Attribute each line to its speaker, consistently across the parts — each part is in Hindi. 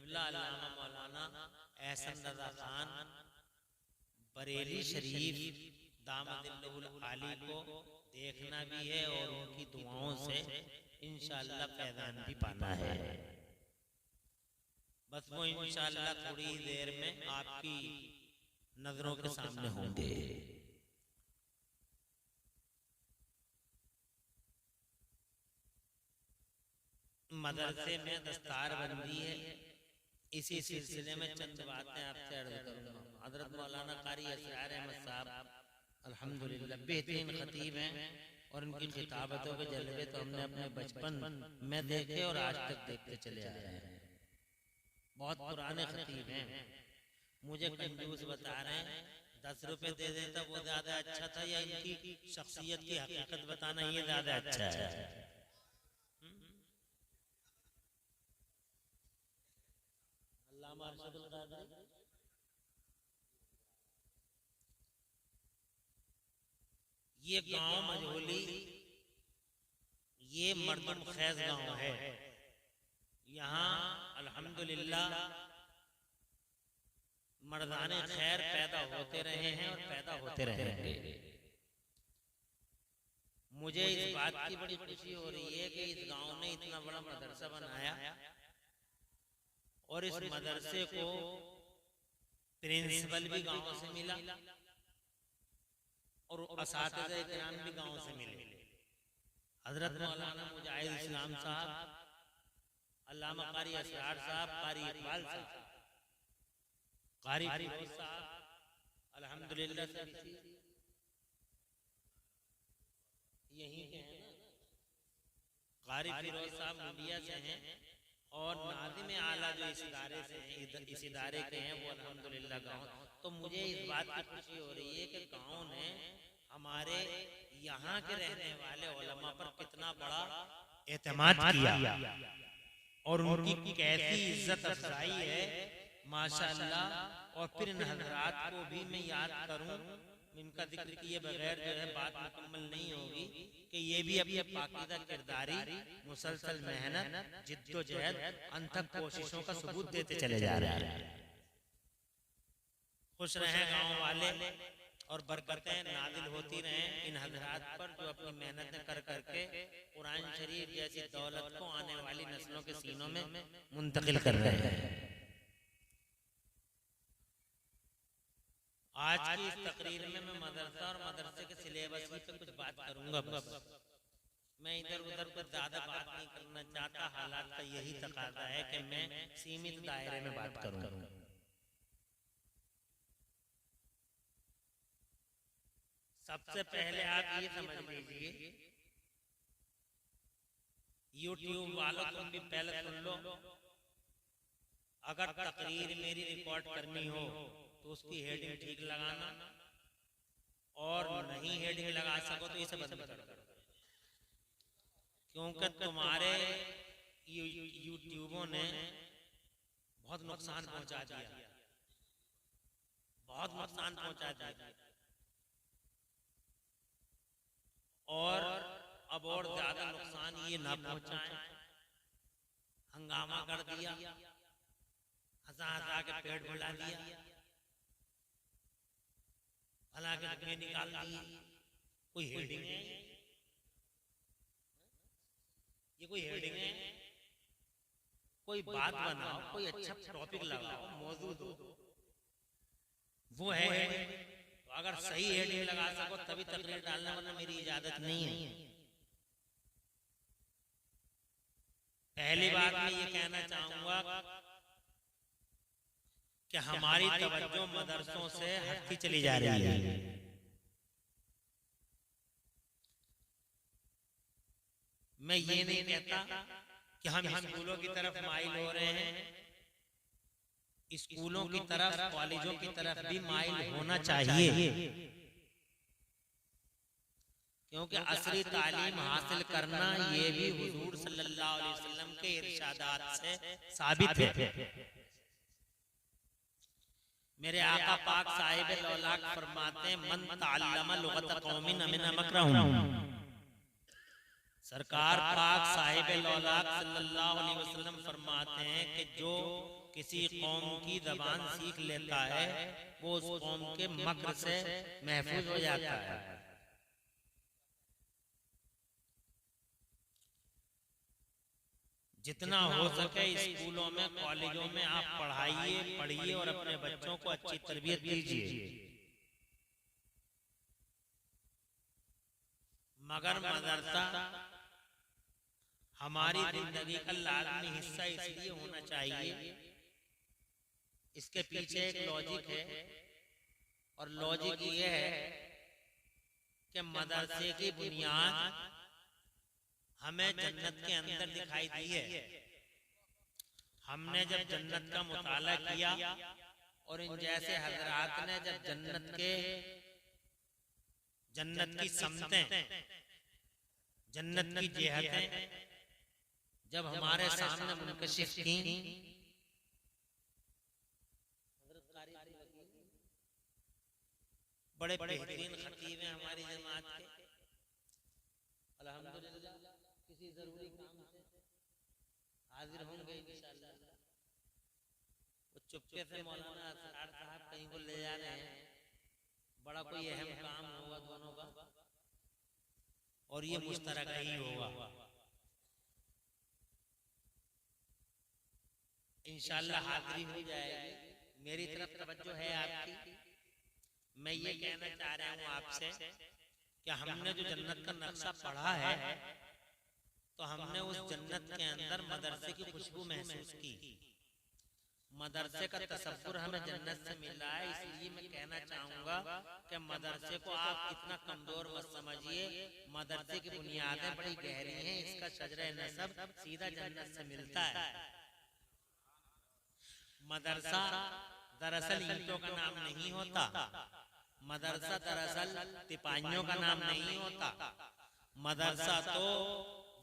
Speaker 1: क़िबला अल्लामा मौलाना एहसन रज़ा खान बरेली शरीफ दामदिल्लहुल आली को देखना भी है और उनकी दुआओं से इंशाअल्लाह फैज़ान भी पाना है। बस वो इंशाअल्लाह थोड़ी देर में आपकी नजरों के सामने होंगे। मदरसे में दस्तार बंदी है, इसी सिलसिले में चंद बातें आपसे अर्ज करूंगा। हजरत मौलाना कारी असरार अहमद साहब अल्हम्दुलिल्लाह बेहतरीन खतीब हैं और उनकी खिताबतों के जलवे तो हमने अपने बचपन में देखे और आज तक देखते चले आ रहे हैं। बहुत पुराने खतीब हैं। मुझे कंजूस बता रहे हैं 10 रुपए दे देता वो ज्यादा अच्छा था या इनकी शख्सियत की हकीकत बताना ये ज्यादा अच्छा है। ये गांव मजहूली ये मर्दुम खैज गांव है। यहाँ अल्हम्दुलिल्लाह मर्दाने खैर पैदा होते रहे हैं और पैदा होते रहेंगे। मुझे इस बात की बड़ी खुशी हो रही है कि इस गांव ने इतना बड़ा मदरसा बनाया और इस मदरसे को प्रिंसिपल भी गांव से मिला और असातिज़े किराम भी गांव से मिले। हजरत मौलाना मुजाहिद इस्लाम साहब, अल्लामा कारी असरार साहब, कारी इकबाल साहब, कारी फिरोज साहब अल्हम्दुलिल्लाह यहीं के हैं ना। कारी फिरोज साहब मुंडिया से हैं और नाज़िम आला जो इस इदारे से हैं, इस इदारे के हैं, वो अल्हम्दुलिल्लाह गाँव। तो मुझे इस बात की खुशी हो रही है कि गाँव ने हमारे यहाँ के रहने वाले उलमा पर कितना बड़ा एतमाद किया और उनकी कैसी इज्जत अफजाई है माशाअल्लाह। और फिर इन हजरात को भी मैं याद करूं, इनका जिक्र किए बगैर जो है बात मुकम्मल नहीं होगी कि ये भी अपनी पाकीज़ा किरदारी, मुसलसल मेहनत, जिद्दोजहद, अनथक कोशिशों का सबूत देते चले जा रहे हैं। खुश रहें गांव वाले और बरकतें नाजिल होती रहें इन हजरात पर जो अपनी मेहनतें कर करके कुरान शरीफ जैसी दौलत को आने वाली नस्लों के सीनों में मुंतकिल कर रहे हैं। आज की इस तकरीर में मैं मदरसा और मदरसे के सिलेबस पे कुछ बात करूंगा। बस मैं इधर उधर कुछ ज्यादा बात नहीं करना चाहता। हालात का यही तकाजा है कि मैं सीमित दायरे में बात करूं। सबसे पहले आप ये समझ लीजिए, YouTube वालों तुम भी पहले सुन लो, अगर तकरीर मेरी रिकॉर्ड करनी हो तो उसकी हेडिंग ठीक लगाना और नहीं हेडिंग लगा सको तो इसे बंद कर दो, क्योंकि तुम्हारे यूट्यूबों ने बहुत नुकसान पहुंचा दिया, बहुत नुकसान पहुंचा दिया और अब और ज्यादा नुकसान ये ना पहुंचाए। हंगामा कर दिया, हंसा हंसा के पेट फुला दिया, भला के धुएं निकाल दिए। कोई हेडिंग है? ये कोई हेडिंग है? कोई बात बनाओ, कोई अच्छा टॉपिक लगाओ, मौजूद हो, वो है। तो अगर सही हेडिंग लगा सको तभी तकरीर डालना, वरना मेरी इजाजत नहीं है। पहली बात मैं ये कहना चाहूंगा कि हमारी तवज्जो मदरसों से हटती चली जा रही है। मैं ये नहीं कहता कि हम स्कूलों की तरफ माइल हो रहे हैं, स्कूलों की तरफ, कॉलेजों की तरफ भी माइल होना चाहिए, क्योंकि असली तालीम हासिल करना ये भी हुजूर सल्लल्लाहु अलैहि वसल्लम के इरशादात से साबित है। मेरे आका पाक साहिब लौलाक फरमाते हैं, मन तअल्लमा लुगत कौमिन अमिन मकरहुम। सरकार पाक साहिब लौलाक सल्लल्लाहु अलैहि वसल्लम फरमाते हैं कि जो किसी कौम की ज़बान सीख लेता है वो उस कौम के मक्र से महफूज हो जाता है। जितना हो सके स्कूलों में कॉलेजों में आप पढ़िए और अपने बच्चों को अच्छी तरबियत दीजिए। मगर मदरसा हमारी जिंदगी का लाजमी हिस्सा इसलिए होना चाहिए, इसके पीछे एक लॉजिक है और लॉजिक ये है कि मदरसे की बुनियाद हमें जन्नत के अंदर दिखाई दी है। हमने जब जन्नत का मुताला किया और इन जैसे हजरात ने जब जन्नत की समतें, जन्नत की जेहतें जब हमारे सामने मुनकशिफ की, बड़े बेहतरीन खतीब हैं हमारी जमात के, अल्हम्दुलिल्लाह किसी जरूरी काम से हाजिर होंगे इंशाअल्लाह। वो चुपके से मौलाना असरार साहब कहीं को ले जा रहे हैं, बड़ा कोई अहम काम होगा दोनों का और ये मुश्तरका ही होगा। इंशाअल्लाह हाजिरी हो जाएगी। मेरी तरफ तवज्जो है आपकी। मैं ये कहना चाह रहा हूँ आपसे कि हमने जो जन्नत का नक्शा पढ़ा है तो हमने उस जन्नत के अंदर मदरसे की खुशबू महसूस की। मदरसे का तसव्वुर हमें जन्नत से मिल रहा है। इसलिए मैं कहना चाहूंगा कि मदरसे को आप इतना कमजोर मत समझिए। मदरसे की बुनियादें बड़ी गहरी हैं। इसका शजरे नसब सीधा जन्नत से मिलता है। मदरसा दरअसल ईंटों का नाम नहीं होता। मदरसा दरअसल तिपाहियों का नाम नहीं होता। मदरसा तो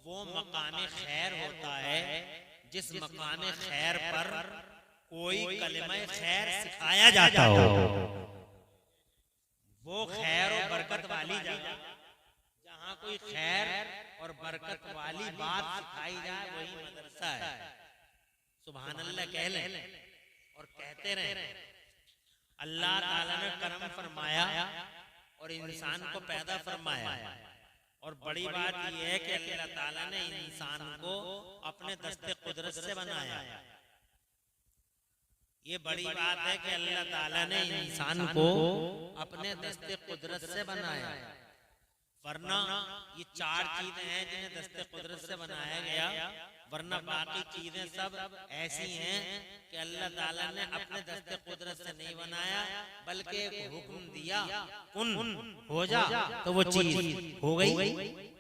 Speaker 1: वो मकामे खैर होता है जिस मकामे खैर पर कोई कलिमा खैर सिखाया जाता हो। वो खैर और बरकत वाली जगह जहाँ कोई खैर और बरकत वाली बात सिखाई जाए वही मदरसा है। सुभान अल्लाह कह लें और कहते रहे। अल्लाह ताला ने करम फरमाया और इंसान को पैदा फरमाया और बड़ी बात यह है कि अल्लाह ताला ने इंसान को अपने दस्ते कुदरत से बनाया। ये बड़ी बात है कि अल्लाह ताला ने इंसान को अपने दस्ते कुदरत से बनाया। वरना ये चार चीजें हैं जिन्हें दस्ते कुदरत से बनाया गया, वरना बाकी चीजें सब ऐसी हैं कि अल्लाह ताला ने अपने दस्ते कुदरत से नहीं बनाया, बल्कि एक हुक्म दिया कुन हो जा, तो वो चीज हो गई।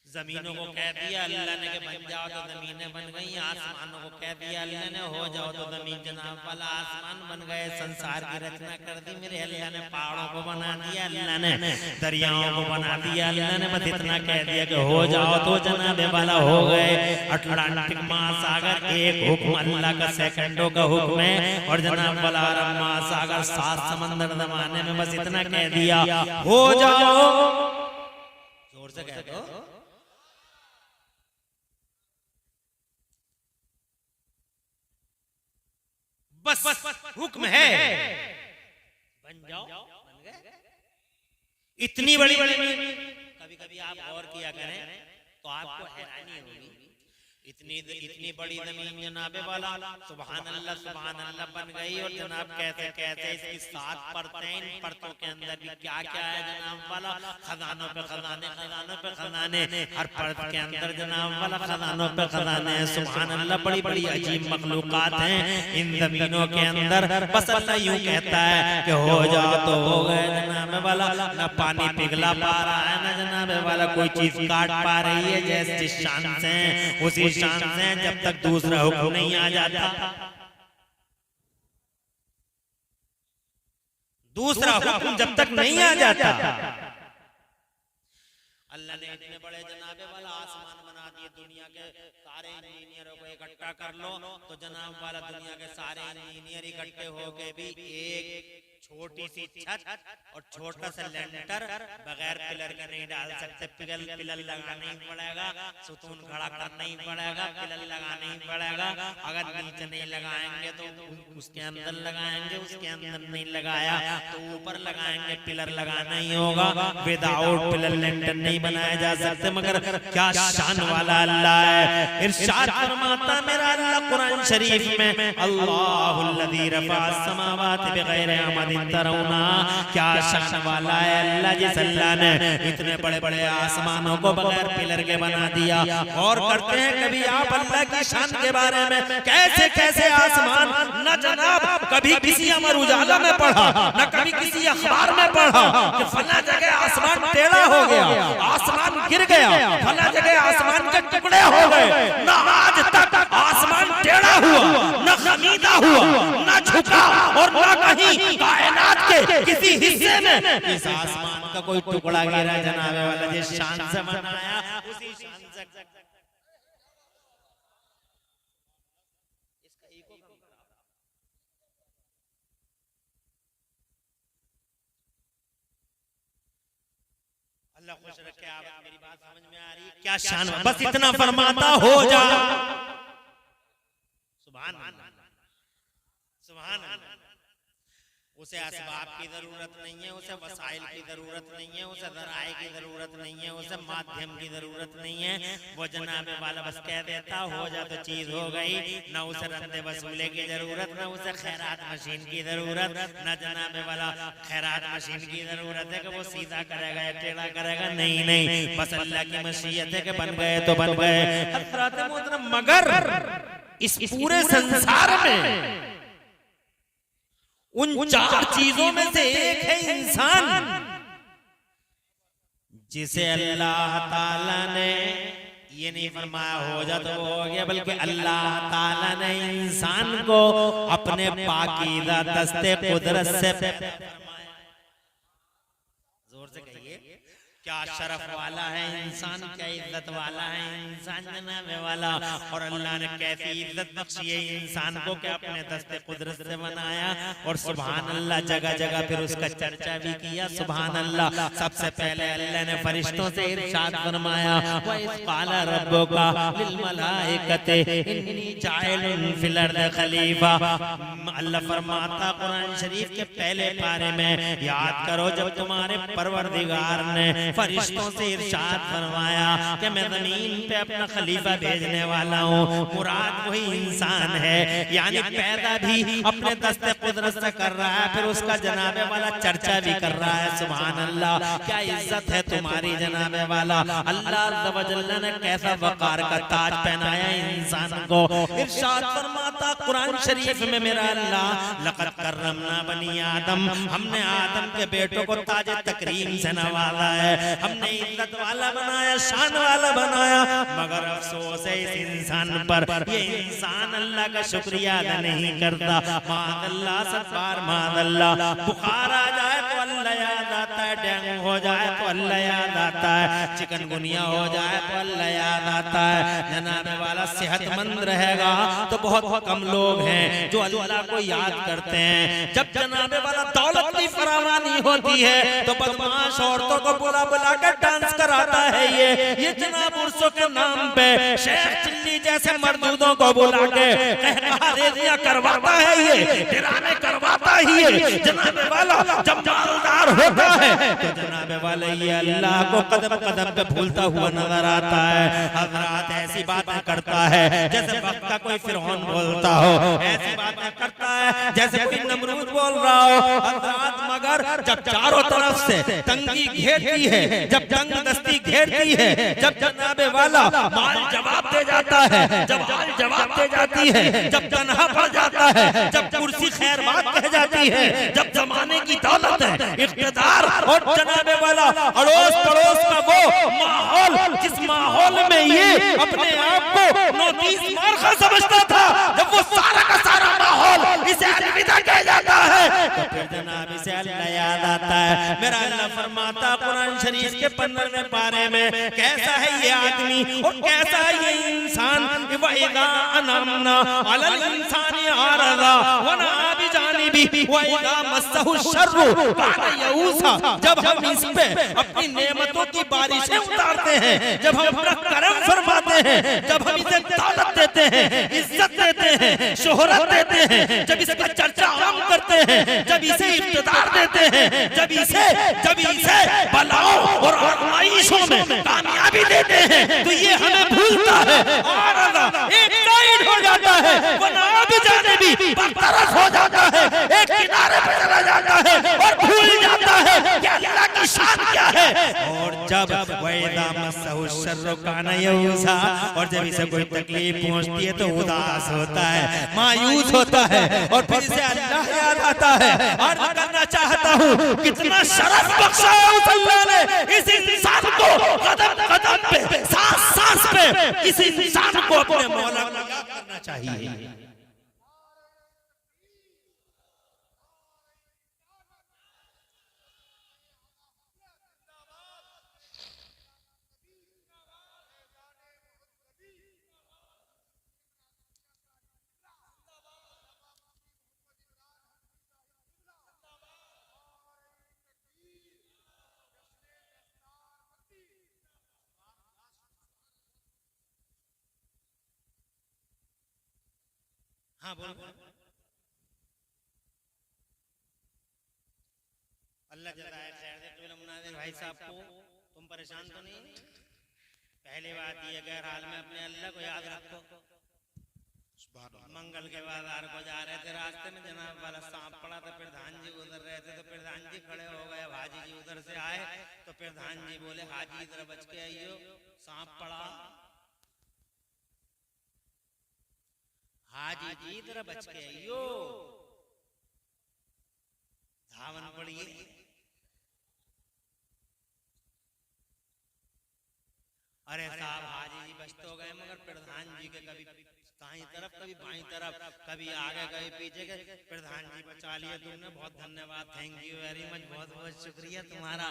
Speaker 1: जमीनों को कह दिया अल्लाह ने कि बन जाओ तो जमीनें बन गई। आसमानों को कह दिया अल्लाह ने हो जाओ तो जमीन जनाब वाला आसमान बन गए। संसार की रचना कर दी मेरे अल्लाह ने। पहाड़ों को बना दिया अल्लाह ने, दरियाओं को बना दिया अल्लाह ने। बस इतना कह दिया कि हो जाओ तो जनाबे वाला हो गए। अटलांटिक महासागर एक हुक्म अल्लाह का, सेकंडों का हुक्म है। और जनाब वाला अरब महासागर 7 समंदर जमाने में बस इतना कह दिया हो जाओ। जोर से कह दो। बस हुक्म है बन जाओ, बन गए। इतनी बड़ी कभी कभी आप गौर किया करें तो आपको हैरानी होगी। इतनी बड़ी जमीन जनाबे वाला सुभान अल्लाह बन गई। और जनाब कहते कहते इसकी 7 परतें, इन परतों के अंदर भी क्या क्या है जनाब वाला, खजानों पे खजाने, खजानों पे खजाने। हर परत के अंदर जनाब वाला खजानों पे खजाने हैं। सुभान अल्लाह बड़ी बड़ी अजीब मखलूकात हैं इन जमीनों के अंदर। बस अल्लाह यूं कहता है कि हो जाओ तो हो गए जनाबे वाला। ना पानी पिघला पा रहा है ना जनाबे वाला कोई चीज काट पा रही है। जैसे जिस शान से उसी शान से जब तक दूसरा हुक्म नहीं आ जाता, दूसरा हुक्म जब तक नहीं आ जाता। अल्लाह ने इतने बड़े जनाबे वाला आसमान बना दिए। दुनिया के सारे इंजीनियरों को इकट्ठा कर लो तो जनाब वाला दुनिया के सारे इंजीनियर इकट्ठे होके भी एक छोटी सी छत और छोटा सा लेंटर बगैर पिलर के नहीं डाल सकते। पिलर लगाना ही पड़ेगा, सुतून खड़ा करना ही पड़ेगा, पिलर लगाना ही पड़ेगा। अगर नीचे नहीं लगाएंगे तो उसके अंदर लगाएंगे, उसके अंदर नहीं लगाया तो ऊपर लगाएंगे, पिलर लगाना ही होगा। विदाउट पिलर लेंटर नहीं बनाया जा सकते। मगर क्या शान वाला अल्लाह है। इरशाद फरमाता मेरा अल्लाह कुरान शरीफ में, अल्लाहुल्लज़ी रफ़अस समावाति बिग़ैरि अमदिन तरौना, क्या शान वाला है अल्लाह जिस अल्लाह ने इतने बड़े बड़े आसमानों को बगैर पिलर के बना दिया। और करते हैं कभी आप अल्लाह की शान के बारे में, कैसे कैसे आसमान, न जनाब कभी किसी अमर उजाला में पढ़ा, न कभी किसी अखबार में पढ़ा कि फला जगह आसमान टेढ़ा हो गया, आसमान गिर गया, फला जगह आसमान के टुकड़े हो गए। न आज तक आसमान टेढ़ा हुआ, न खमीदा हुआ, न झुका, और न कहीं कायनात के किसी हिस्से में इस आसमान का कोई टुकड़ा गिरा। जनाबे वाला जिस शान से बनाया उसी शान से इसका ईगो अल्लाह खुश रखे। आप मेरी बात समझ में आ रही है? क्या शान, बस इतना फरमाता हो जा। सुभान अल्लाह, सुभान अल्लाह। उसे असबाब की जरूरत नहीं है, उसे वसाइल की जरूरत नहीं है, उसे ज़राए की जरूरत नहीं है, उसे माध्यम की जरूरत नहीं है। वो जनाबे वाला बस कह देता हो जा तो चीज हो गई। न उसे रंदे वसूले की जरूरत, न उसे खैरात मशीन की जरूरत, न जनाबे वाला खैरात मशीन की जरूरत है कि वो सीधा करेगा या टेढ़ा करेगा। नहीं नहीं, बस अल्लाह की मशीयत है कि बन गए तो बन गए। हज़रात मोहतरम, मगर इस पूरे संसार में उन चार चीजों में से एक है इंसान, जिसे अल्लाह ताला ने ये नहीं फरमाया हो जा तो हो गया, बल्कि अल्लाह ताला ने इंसान को अपने पाकीज़ा दस्ते कुदरत से फरमाया। जोर से कहिए, क्या शरफ वाला है इंसान, क्या इज्जत वाला है इंसान जनाबे वाला। और अल्लाह ने कैसी इज्जत बख्शी है इंसान को कि अपने दस्ते कुदरत से बनाया। और सुभान अल्लाह, जगह जगह फिर उसका चर्चा भी किया। सुभान अल्लाह, सबसे पहले अल्लाह ने फरिश्तों से इरशाद फरमाया, व इज़ क़ाला रब्बुका लिल मलाइकति इन्नी जाइलुन फिल अर्दि खलीफा। अल्लाह फरमाता कुरान शरीफ के पहले पारे में, याद करो जब तुम्हारे परवरदिगार ने फरिश्तों से इरशाद फरमाया कि मैं जमीन पे अपना खलीफा भेजने वाला हूँ। मुराद वही इंसान है, यानी पैदा भी अपने दस्ते कुदरत से कर रहा है, फिर उसका जनाबे वाला चर्चा भी कर रहा है। सुभान अल्लाह, क्या इज्जत है तुम्हारी जनाबे वाला। अल्लाह अज़्ज़ व जल्ल ने कैसा वक़ार का ताज पहनाया इंसान को। इरशाद फरमाता कुरान शरीफ में मेरा अल्लाह, लक़द कर्रमना बनी आदम, हमने आदम के बेटों को ताज तकरीम से नवाजा है, हमने इज्जत वाला बनाया, शान वाला बनाया। मगर अफसोस है इस इंसान पर, ये इंसान अल्लाह का शुक्रिया अदा नहीं करता। मादल्ला सत्तार मादल्ला, बुखार आ जाए तो अल्लाह याद आता है, डेंगू हो जाए तो अल्लाह याद आता है, चिकनगुनिया हो जाए तो अल्लाह याद आता है। जनाबे वाला सेहतमंद रहेगा तो बहुत कम लोग हैं जो अल्लाह को याद करते हैं। जब जनाबे वाला दौलत की फरावानी होती है तो बदमाश औरतों को बुला बुला कर डांस कराता है। ये जनाब उर्सों के नाम पे शेख चिल्ली जैसे मर्दूदों को बुला के रेजियां करवाता है, ये ड्रामे करवाता ही है। जनाबे वाला जब मालदार होता है तो जनाबे वाला ये अल्लाह को कदम कदम पे भूलता हुआ नजर आता है। हज़रात ऐसी बातें करता है जैसे वक्त का कोई फिरौन बोलता हो, ऐसी बातें करता है जैसे कोई नमरूद बोल रहा हो। हज़रात मगर जब चारों तरफ से तंगी घेरती है, जब तंग दस्ती घेरती है, जब जनाबे वाला माल जवाब दे जाता है, जब माल जवाब दे जाती है, जब तन्हा पड़ जाता है, जब कुर्सी खैर बात कह जाती है, जब जमाने की दौलत है, इख्तियार और जनाबे वाला अड़ोस पड़ोस का वो माहौल, जिस माहौल में ये अपने आप को नोटिस मार्का समझता था, जब वो सारा का सारा माहौल इसे अलविदा कह जाता है तो फिर जनाब इसे अल्लाह याद आता है। मेरा अल्लाह फरमाता कुरान शरीफ के 15वें पारे में, कैसा है ये आदमी और कैसा है ये इंसान। व इज़ा अनअमना अलल इंसानी आरज़ा व नअ बिजानिबिल जानिबी व इज़ा मस्सहु शर्रु कान यऊसा। जब हम इस पे अपनी नेमतों की बारिशें उतारते हैं, जब हम अपना करम फरमाते हैं, जब हम इसे दौलत देते हैं, इज्जत देते हैं, शोहरत देते हैं, जब इसका चर्चा आम करते हैं, जब इसे इक़्तिदार देते हैं, जब इसे बलाओं और आज़माइशों में कामयाबी देते हैं, तो ये हमें भूलता है और एक साइड हो जाता है, वरना भी जाने भी बरतरफ हो जाता है, एक किनारे पे चला जाता है और भूल जाता है कि अल्लाह की शान क्या है। और जब वैदा मस्सहु शर्रु कान यऊसा, और जब इसे कोई तकलीफ पहुंचती है तो उदास होता है, मायूस होता है, और फिर इसे अल्लाह याद आता है। और मैं करना चाहता हूँ कितना शरफ बख्शा है उस अल्लाह ने इस इंसान को, कदम कदम पे, सांस सांस पे इस इंसान को अपने मौला को याद करना चाहिए। हाँ बोल। अल्लाह जज़ाए खैर दे तुम मुनाज़िर भाई साहब को। तुम परेशान तो नहीं? पहली बात ये गैर हाल में अपने अल्लाह को याद रखो। मंगल के बाजार को जा रहे थे, रास्ते में जनाब वाला सांप पड़ा था, प्रधान जी उधर रहे थे तो प्रधान जी खड़े हो गए, हाजी जी उधर से आए तो प्रधान जी बोले हाजी इधर बच के आइयो, सांप पड़ा। हाजी जी इधर बच के आइयो, धावन पड़िए। अरे साहब हाजी जी बच तो गए, मगर प्रधान जी के कभी दाईं तरफ कभी बाईं तरफ, कभी आगे कभी पीछे के, प्रधान जी बचा लिए तुमने, बहुत धन्यवाद, थैंक यू वेरी मच, बहुत बहुत शुक्रिया तुम्हारा।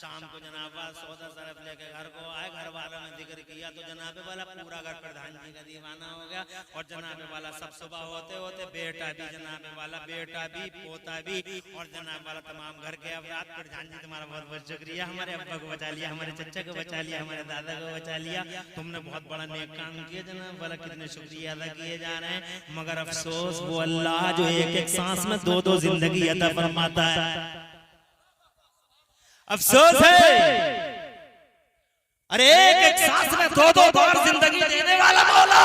Speaker 1: शाम को जनाब सौदा सरफ लेके घर को आए, घर वालों ने जिक्र किया तो जनाबे वाला पूरा घर प्रधान जी का दीवाना हो गया। और जनाबे वाला सब सुबह होते होते बेटा भी, जनाबे वाला बेटा भी, पोता भी, और जनाब वाला तमाम घर के अफराद, प्रधान जी तुम्हारा बहुत बहुत शुक्रिया, हमारे अब्बा को बचा लिया, हमारे चचा को बचा लिया, हमारे दादा को बचा लिया, तुमने बहुत बड़ा नेक काम किया जनाब वाला, कितने शुक्रिया अदा किए जा रहे हैं। मगर अफसोस वो अल्लाह जो एक एक सांस में दो दो जिंदगी अता फरमाता है, अफसोस है। अरे एक एक सांस में दो दो बार जिंदगी देने वाला मौला,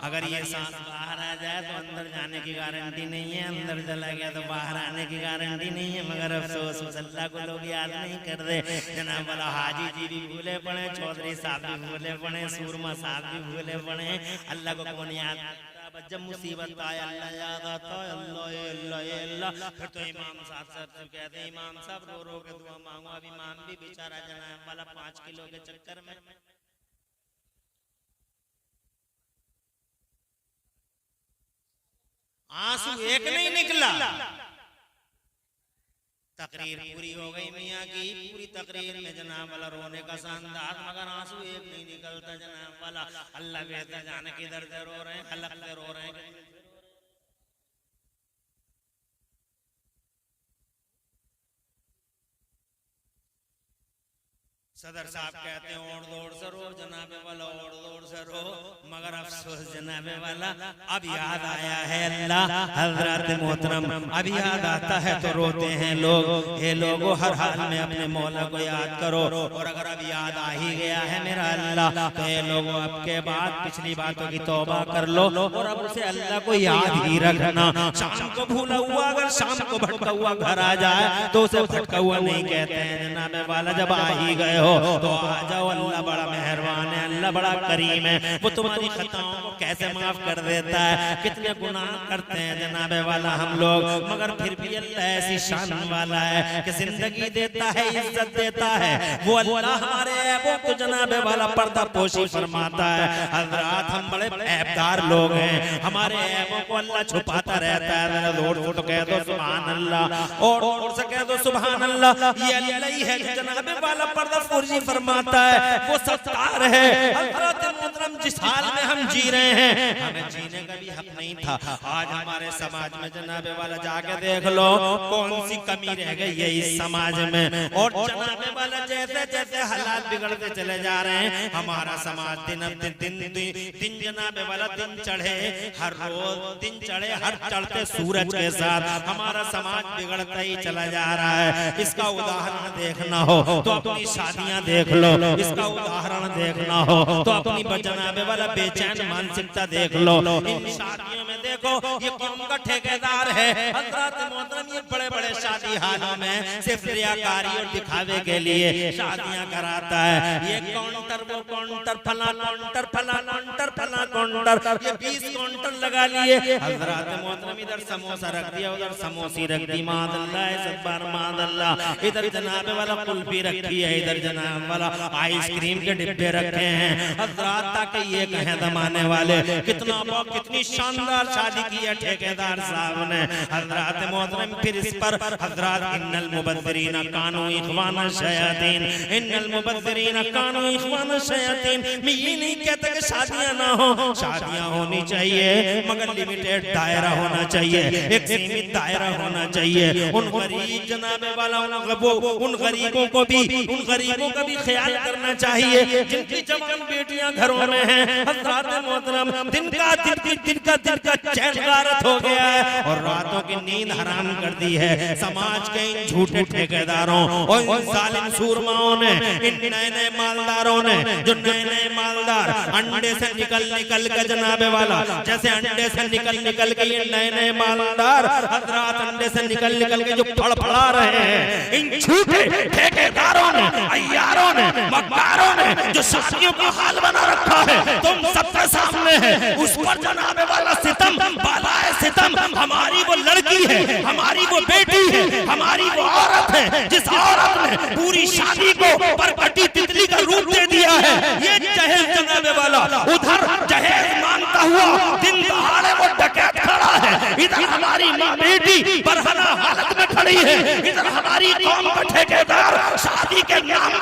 Speaker 1: अगर ये सांस बाहर आ जाए तो अंदर जाने की गारंटी नहीं है, अंदर चला गया तो बाहर आने की गारंटी नहीं है। मगर अफसोस उस अल्लाह को लोग याद नहीं कर रहे। जनाब वाला हाजी जी भी भूले पड़े, चौधरी साहब भी भूले पड़े, सूरमा साहब भी भूले पड़े, अल्लाह को कौन याद? जब मुसीबत आए अल्लाह याद आता है, अल्लाह अल्लाह अल्लाह। फिर तो इमाम साहब से कहते हैं इमाम साहब रो रो के दुआ मांगो। अब इमाम भी बेचारा जनाब वाला 5 किलो के चक्कर में आंसू एक नहीं निकला। तकरीर पूरी हो गई मियाँ की, पूरी तकरीर में जनाब वाला रोने का शानदार, मगर आंसू एक नहीं निकलता जनाब वाला। अल्लाह बेहतर जाने किधर से रो रहे हैं, हलक से रो रहे हैं। सदर साहब कहते हैं ओढ़ दौड़ से रो जनाबे वाला, ओढ़ दौड़ से रो, मगर अफसोस जनाबे वाला अब याद आया है अल्लाह हजरत मोहतरम, अब याद आता है तो रोते हैं लोग। ये लोगों हर हाल में अपने मौला को याद करो, और अगर अब याद आ ही गया है मेरा अल्लाह तो ये लोगों अब के बाद पिछली बातों की तौबा कर लो, और अब उसे अल्लाह को याद ही रखना। शाम को भूला हुआ अगर शाम को भटका हुआ घर आ जाए तो उसे भटका हुआ नहीं कहते हैं जनाबे वाला। जब आ ही गए हो तो आ जाओ, अल्लाह बड़ा मेहरबान है, अल्लाह बड़ा करीम है, वो तुम्हारी खताओं को कैसे माफ कर देता है। कितने गुनाह करते हैं जनाबे वाला हम लोग, मगर फिर भी अल्लाह ऐसी शान वाला है कि जिंदगी देता है, इज्जत देता है। वो अल्लाह हमारे ऐबों को जनाबे वाला पर्दा पोशी फरमाता है। हजरात हम बड़े ऐबदार लोग हैं, हमारे ऐबों को अल्लाह छुपाता रहता है। मेरा जोर से कह दो सुभान अल्लाह, और से कह दो सुभान अल्लाह। ये अल्लाह ही है जनाबे वाला पर्दा फर्माता है, वो सत्तार है। हज़रत मोहतरम जिस हाल में हम जी रहे हैं हमें जीने का भी हक नहीं था। आज हमारे समाज में जनाबे वाला जाके देख लो कौन सी कमी रह गई है इस समाज में। और जनाबे वाला जैसे जैसे हालात बिगड़ते चले जा रहे हैं हमारा समाज दिन जनाबे वाला दिन चढ़े हर रोज दिन चढ़े हर चढ़ते सूरज के साथ हमारा समाज बिगड़ता ही चला जा रहा है। इसका उदाहरण देखना हो तो अपनी शादियां देख लो, इसका उदाहरण देखना हो तो अपनी जनाबे वाला बेचैन मानसिकता देख लो। इन शादियों में देखो ये कौन का ठेकेदार है हज़रात मोहतरम, ये बड़े बड़े शादी हालों में सिर्फ रियाकारी और दिखावे के लिए शादियां कराता है। ये काउंटर वो काउंटर फला काउंटर फला काउंटर फला काउंटर, ये 20 काउंटर लगा लिए हज़रात मोहतरम। इधर समोसा रख दिया उधर समोसी रख दी, मादल्ला सब्बार मादल्ला। इधर जनाबे वाला कुल्फी रखी है, इधर जनाब वाला आइसक्रीम के डिब्बे रखे हैं हज़रात, ताकि ये कहें जमाने वाले कितनी शानदार शादी की है ठेकेदार साहब ने हज़रात मोहतरम। फिर इस पर हज़रात इन्नल मुबद्दिरीन कानू इख्वान शयातीन, इन्नल मुबद्दिरीन कानू इख्वान शयातीन। मैं ये नहीं कहता कि शादियां ना हो, शादियां होनी चाहिए मगर लिमिटेड दायरा होना चाहिए, एक सीमित दायरा होना चाहिए। उन गरीब जनाबे वाला उन गरीबों को भी उन गरीबों का भी ख्याल करना चाहिए जिनकी जवान बेटियां घरों में हैं हज़रात मोहतरम। दिन का चैन गारत हो गया है और रातों की नींद हराम कर दी है समाज के इन झूठे ठेकेदारों और इन जालिम सूरमाओं ने, इन नए नए मालदारों ने। जो नए नए मालदार अंडे से निकल के जनाबे वाला जैसे अंडे से निकल के ये नए नए मालदार हज़रात अंडे से निकल के जो फड़फड़ा रहे हैं इन झूठे ठेकेदारों ने, अय्यारों ने, मक्कारों ने जो शादियों का हाल बना रखा है तुम सबके सामने है। उस पर जनाबे वाला सितम बालाए सितम, हमारी वो लड़की है, हमारी वो बेटी है, हमारी वो औरत है जिस औरत ने पूरी शादी को परकटी तितली का रूप दे दिया है। ये जहेज जनाबे वाला उधर जहेज मांगता हुआ दिन दहाड़े वो डकैत खड़ा है, इधर हमारी माँ बेटी बरहना हालत में खड़ी है, इधर हमारी कौम का ठेकेदार शादी के नाम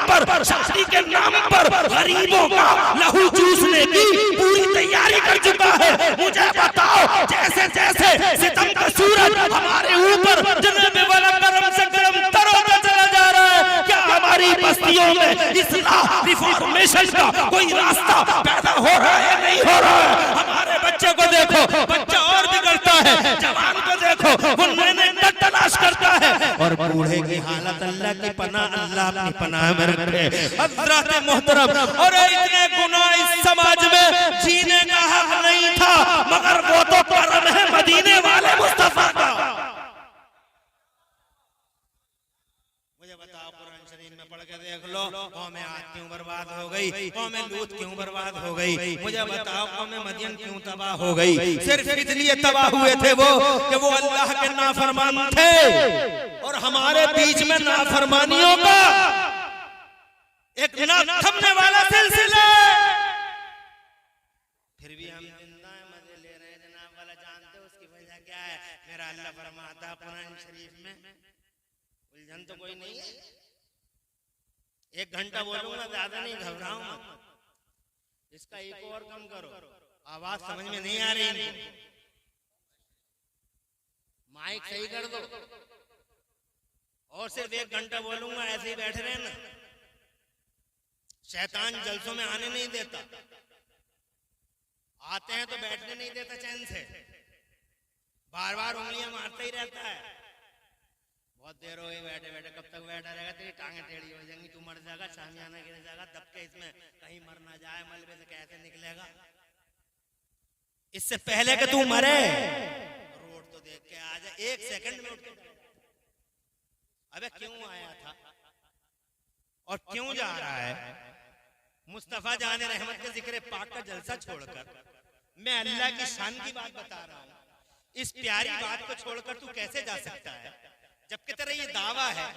Speaker 1: पर गरीबों का लहू चूसने की पूरी तैयारी कर चुका है। मुझे बताओ जैसे जैसे सितम का सूरज हमारे ऊपर जनाबे वाला गरम से गरम तर होता चला जा रहा है, क्या हमारी बस्तियों में इस्लाह रिफॉर्मेशन का कोई रास्ता पैदा हो रहा है? नहीं हो रहा है। हमारे बच्चे को देखो, बच्चा और बिगड़ता है, जवान को देखो वो नए तट तलाश करता है और बूढ़े की हालत अल्लाह की पनाह, अल्लाह अपनी पनाह में रखे हज़रात मोहतरम। और इतने गुनाह इस समाज में जीने का हक नहीं था मगर वो तो करम है मदीने वाले मुस्तफा का। मुझे बताओ कुरान शरीफ में पढ़ के देख लो कौम आद क्यों बर्बाद हो गई, कौम लूत क्यों बर्बाद हो गई। मुझे बताओ कौम मदियन क्यों तबाह हो गई। सिर्फ इसलिए तबाह हुए थे वो कि वो अल्लाह के नाफरमान थे और हमारे बीच में नाफरमानियों का एक ना थमने वाला सिलसिला। फिर भी हम जिंदा हैं, मजे ले रहे हैं जनाब वाला। जानते हो उसकी वजह क्या है? मेरा अल्लाह फरमाता है कुरान शरीफ में, उलझन तो कोई नहीं है। 1 घंटा बोलूंगा, ज्यादा नहीं, घबराओ मत। इसका एक और कम करो, आवाज समझ में नहीं आ रही, माइक सही कर दो। और सिर्फ 1 घंटा बोलूंगा, ऐसे ही बैठे रहे ना। शैतान जलसों में आने नहीं देता, आते हैं तो बैठने नहीं देता चैन से, बार बार उंगलियां मारता ही रहता है। बहुत देर हो गई बैठे बैठे, कब तक बैठा रहेगा? तेरी टांगे टेढ़ी हो जाएंगी, तू मर जाएगा, शामियाना गिर जाएगा, दबके इसमें कहीं मर ना जाए, मलबे से कैसे निकलेगा? इससे पहले कि तू मरे रोड तो देख के आ जा, 1 सेकंड में उठ के अबे क्यों आया था और क्यों जा रहा है? मुस्तफा जाने रहमत के जिक्र पाक का जलसा छोड़कर मैं अल्लाह की शान की बात बता रहा हूँ। इस प्यारी बात को छोड़कर तू कैसे जा सकता है? जबकि तेरा ये दावा है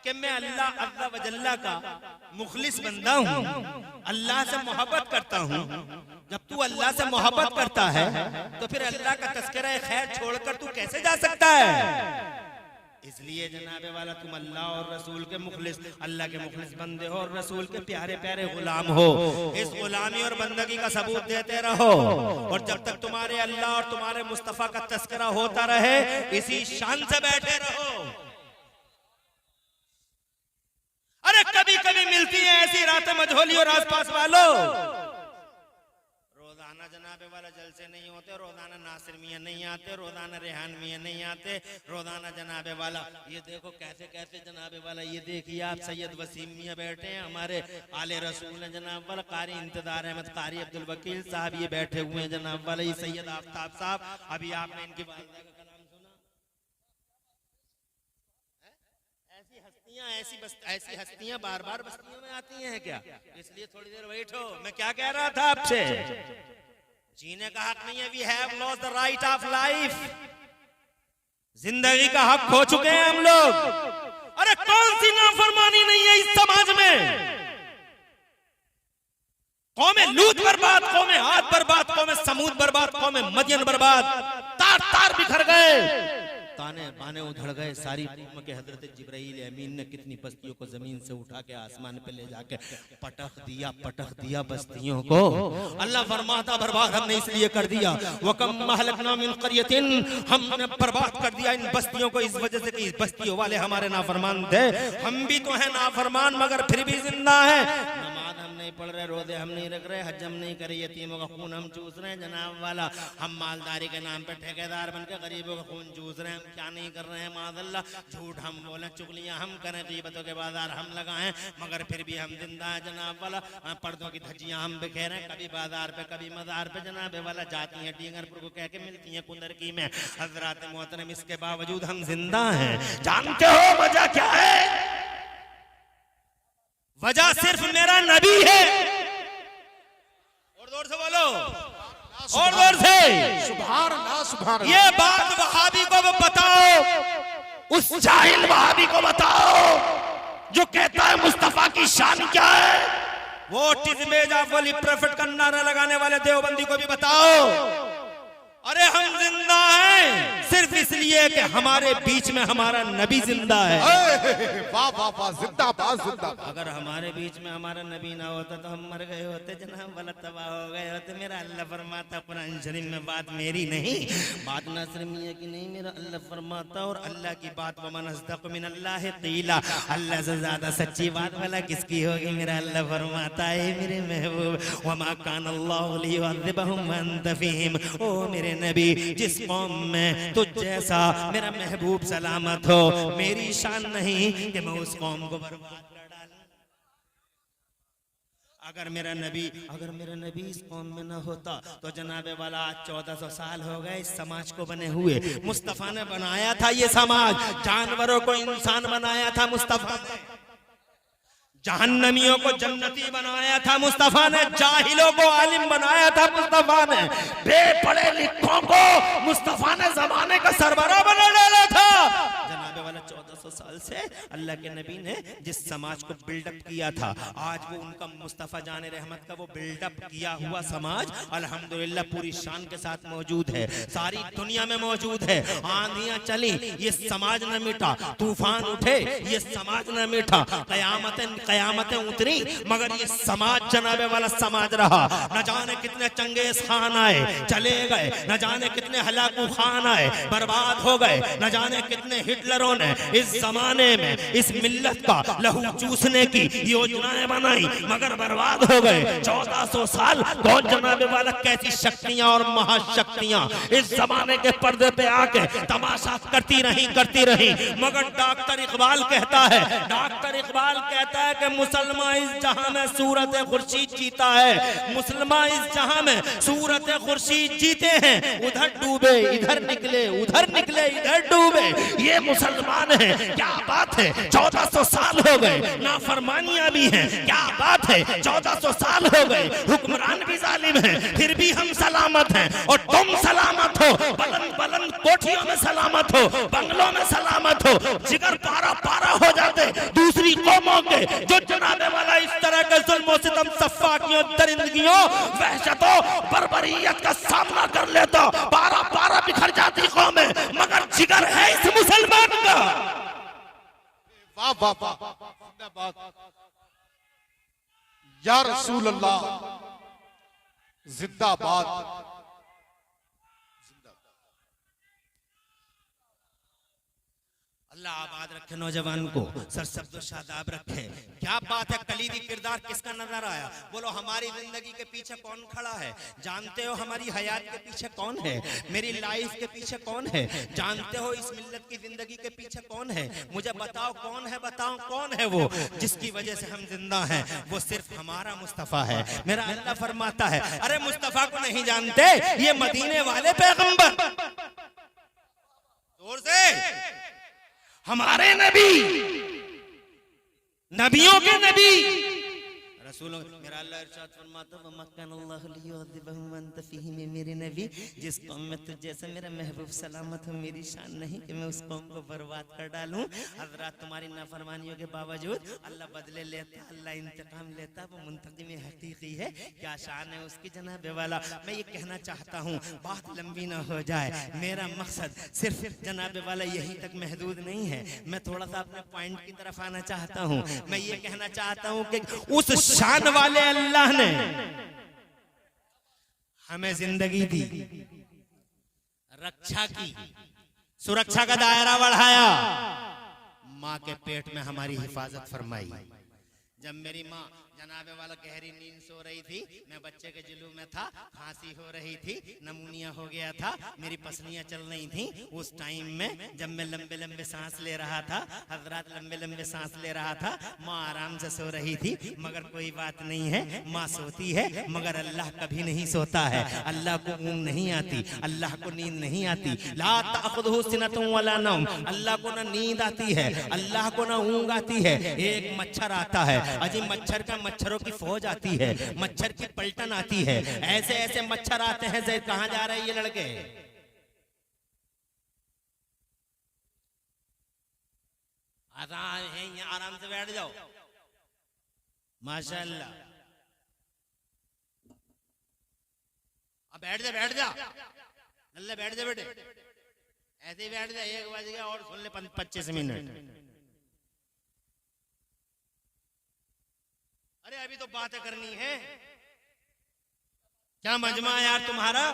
Speaker 1: कि मैं अल्लाह अज़्ज़ा वजल्ला का मुखलिस बंदा हूँ, अल्लाह से मोहब्बत करता हूँ। जब तू अल्लाह से मोहब्बत करता है तो फिर अल्लाह का तज़किरा खैर छोड़कर तू कैसे जा सकता है? इसलिए जनाबे वाला तुम अल्लाह और रसूल के मुखलिस, अल्लाह के मुखलिस बंदे हो और रसूल के प्यारे प्यारे गुलाम हो। इस गुलामी और बंदगी का सबूत देते रहो और जब तक तुम्हारे अल्लाह और तुम्हारे मुस्तफा का तस्करा होता रहे इसी शान से बैठे रहो। अरे कभी कभी मिलती है ऐसी रातें मझोली और आसपास वालों, रोजाना जनाबे वाला जलसे नहीं होते, रोजाना नासिर मियां नहीं आते, रोजाना रेहान मियां नहीं आते, रोजाना जनाबे वाला ये देखो कैसे कैसे जनाबे वाला, ये देखिए आप सैयद वसीम मियां बैठे हैं, हमारे आले रसूल हैं जनाब वाला, कारी इंतजार अहमद, कारी अब्दुल वकील साहब ये बैठे हुए हैं जनाब वाला, ये सैयद आफ्ताब साहब, अभी आपने इनकी वालिदा का कलाम सुना। ऐसी हस्तियां बार बार बस्तियों में आती हैं क्या? इसलिए थोड़ी देर वेट हो। मैं क्या कह रहा था आपसे, जीने का हक नहीं है। We have lost the right of life, जिंदगी का हक खो चुके हैं हम लोग। अरे कौन सी नाफरमानी नहीं है इस समाज में? कौमें लूत बर्बाद, कौमें आद बर्बाद, कौमें समूद बर्बाद, कौमें मदियन बर्बाद, तार तार बिखर गए, ताने बाने उधड़ गए। सारी के हजरत जिब्राइल अमीन ने कितनी बस्तियों को जमीन से उठा के आसमान पे ले जाके पटख दिया बस्तियों को। अल्लाह फरमाता बर्बाद हमने इसलिए कर दिया, वकम महलकना मिन क़रियतिन, हमने बर्बाद कर दिया इन बस्तियों को इस वजह से कि इस बस्तियों वाले हमारे नाफरमान थे। हम भी तो हैं नाफरमान मगर फिर भी जिंदा है। नमाज हम नहीं पढ़ रहे, रोजे हम नहीं रख रहे, हज हम नहीं करे, यतीमों का खून हम चूस रहे हैं जनाब वाला, हम मालदारी के नाम पे ठेकेदार बनकर गरीबों का खून चूस रहे हैं। हम क्या नहीं कर रहे हैं माज़अल्लाह, झूठ हम बोलें, चुगलियां हम करें, गीबतों के बाजार हम लगाएं, मगर फिर भी हम जिंदा है जनाब वाला। पर्दों की धज्जियां हम बिखेरें, कभी बाजार पे कभी मजार पे जनाब वाला, जाती हैं डींगरपुर को कह के मिलती हैं कुंदरकी में। हजरात मोहतरम इसके बावजूद हम जिंदा हैं। जानते हो वजह क्या है? वजह सिर्फ मेरा नबी है। और जोर से बोलो, और जोर से
Speaker 2: सुभान अल्लाह, सुभान अल्लाह।
Speaker 1: ये बात वहाबी को बताओ, उस जाहिल वहाबी को बताओ जो कहता है मुस्तफा की शान क्या है। वो टिज़मेज ऑफ वली प्रॉफिट का नारा लगाने वाले देवबंदी को भी बताओ। अरे हम जिंदा हैं सिर्फ इसलिए कि हमारे बीच में हमारा नबी जिंदा है।
Speaker 2: वाह वाह वाह, जिंदाबाद जिंदाबाद।
Speaker 1: अगर हमारे बीच में हमारा नबी ना होता तो हम मर गए होते जनाब वाला, तबाह हो गए होते। मेरा अल्लाह फरमाता कुरान शरीफ में, बात मेरी नहीं, बात नासिर मियां की नहीं, मेरा अल्लाह फरमाता। और अल्लाह की बात वमन अस्दक़ु मिनल्लाहि क़ीला, अल्लाह से ज्यादा सच्ची बात वाला किसकी होगी? मेरा अल्लाह फरमाता है मेरे महबूब, वमा कान अल्लाहु लियुअज़्ज़िबहुम व अंत फ़ीहिम, ओ मेरे नबी जिस कौम में तुझ जैसा मेरा महबूब सलामत हो, मेरी शान नहीं कि मैं उस कौम को बर्बाद कर डालूं। अगर मेरा नबी इस कौम में न होता तो जनाबे वाला आज 1400 साल हो गए इस समाज को बने हुए। मुस्तफा ने बनाया था ये समाज, जानवरों को इंसान बनाया था मुस्तफा ने, जहन्नमियों को जन्नती बनाया था मुस्तफा ने, जाहिलों को आलिम बनाया था मुस्तफा ने, बेपढ़े लिखों को मुस्तफा ने जमाने का सरबराह बना डाला था। जनाबे वाला 1400 साल से अल्लाह के नबी ने जिस समाज को बिल्डअप किया था, आज वो उनका मुस्तफा जाने रहमत का वो बिल्डअप किया हुआ समाज अल्हम्दुलिल्लाह पूरी शान के साथ मौजूद है, सारी दुनिया में मौजूद है। आंधियां चली ये समाज न मिटा, तूफान उठे ये समाज न मिटा, कयामतें उतरी मगर ये समाज जनाबे वाला समाज रहा। न जाने कितने चंगेज खान आए चले गए, न जाने कितने हलाकू खान आए बर्बाद हो गए, न जाने कितने हिटलरों ने इस जमाने में इस मिल्लत का लहू चूसने की योजनाएं बनाई मगर बर्बाद हो गए। 1400 साल कौन जनाबे वाला कैसी शक्तियां और महाशक्तियां इस जमाने के पर्दे पे आके तमाशा करती रही मगर डॉक्टर इकबाल कहता है कि मुसलमान इस जहां में सूरत खुर्शीद जीता है, मुसलमान इस जहां में सूरत खुर्शीद जीते हैं, उधर डूबे इधर निकले, उधर निकले इधर डूबे, ये मुसलमान है। क्या बात है, 1400 साल हो गए, नाफरमानियां भी हैं, क्या बात है, 1400 साल हो गए, हुक्मरान भी जालिम हैं, फिर भी हम सलामत हैं और तुम सलामत हो, बुलंद कोठियों में सलामत हो, बंगलों में सलामत हो, जिगर पारा पारा हो जाते दूसरी कौमों के जो जनाबे वाला इस तरह के जुल्म सितम सफाकियों दरिंदगियों वहशतों बर्बरियत का सामना कर लेता, पारा पारा दोबारा बिखर जाती कौम है, मगर जिगर है इस मुसलमान का।
Speaker 2: वाह वाह वाह, जिंदाबाद या रसूल अल्लाह, जिंदाबाद।
Speaker 1: अल्लाह आबाद रखे नौजवान को, सरसब्द शादाब रखे। क्या बात है, कलीदी किरदार किसका नजर आया? बोलो हमारी जिंदगी के पीछे कौन खड़ा है? जानते हो हमारी हयात के पीछे कौन है? मेरी लाइफ के पीछे कौन है? जानते हो इस मिल्लत की जिंदगी के पीछे कौन है? मुझे बताओ कौन है, बताओ कौन है वो जिसकी वजह से हम जिंदा हैं? वो सिर्फ हमारा मुस्तफा है। मेरा अल्लाह फरमाता है, अरे मुस्तफा को नहीं जानते? ये मदीने वाले पैगंबर, जोर से, हमारे नबी, नबियों के नबी, रसूलों। मेरा अल्लाह इरशाद फरमाता है, मक्कनल्लाहु लियुअज़िबहु वन तफीही में मेरे नबी, जिस कौम में तुझ जैसा मेरा महबूब सलामत हो, मेरी शान नहीं कि मैं उस कौम को बर्बाद कर डालूं। हजरत तुम्हारी नाफरमानियों के बावजूद अल्लाह बदले लेता, अल्लाह इंतकाम लेता, वो मुंतकिम हकीकी है। क्या शान है उसकी जनाब वाला। मैं ये कहना चाहता हूँ, बात लंबी ना हो जाए, मेरा मकसद सिर्फ जनाब वाला यहीं तक महदूद नहीं है। मैं थोड़ा सा अपने पॉइंट की तरफ आना चाहता हूँ। मैं ये कहना चाहता हूँ कि उस शान वाले अल्लाह ने हमें जिंदगी दी, रक्षा की, सुरक्षा का दायरा बढ़ाया, माँ के पेट में हमारी हिफाजत फरमाई। जब मेरी माँ जनाबे वाला गहरी नींद सो रही थी, मैं बच्चे के जुलूम में था, खांसी हो रही थी, नमूनिया हो गया था, मेरी पसलियां चल रही थी। उस टाइम में जब मैं लंबे लंबे सांस ले रहा था, हजरत लंबे लंबे सांस ले रहा था, माँ आराम से सो रही थी। मगर कोई बात नहीं है, माँ सोती है मगर अल्लाह कभी नहीं सोता है। अल्लाह को ऊँग नहीं आती, अल्लाह को नींद नहीं आती। ला ताखुदहु सिनतुन वला नौम, अल्लाह को ना नींद आती है, अल्लाह को ना ऊँग आती है। एक मच्छर आता है, अजी मच्छर का, मच्छरों की फौज आती है, मच्छर की पलटन आती है। ऐसे ऐसे मच्छर आते हैं। जैसे कहां जा रहे हैं ये लड़के? आराम है, यहाँ आराम से बैठ जाओ, माशाअल्लाह। अब बैठ जा, बैठ जा, अल्लाह बैठ जा बेटे, ऐसे ही बैठ जा। 1 बज गया और सुन ले 25 मिनट। अरे अभी तो बातें करनी है। क्या मजमा यार तुम्हारा?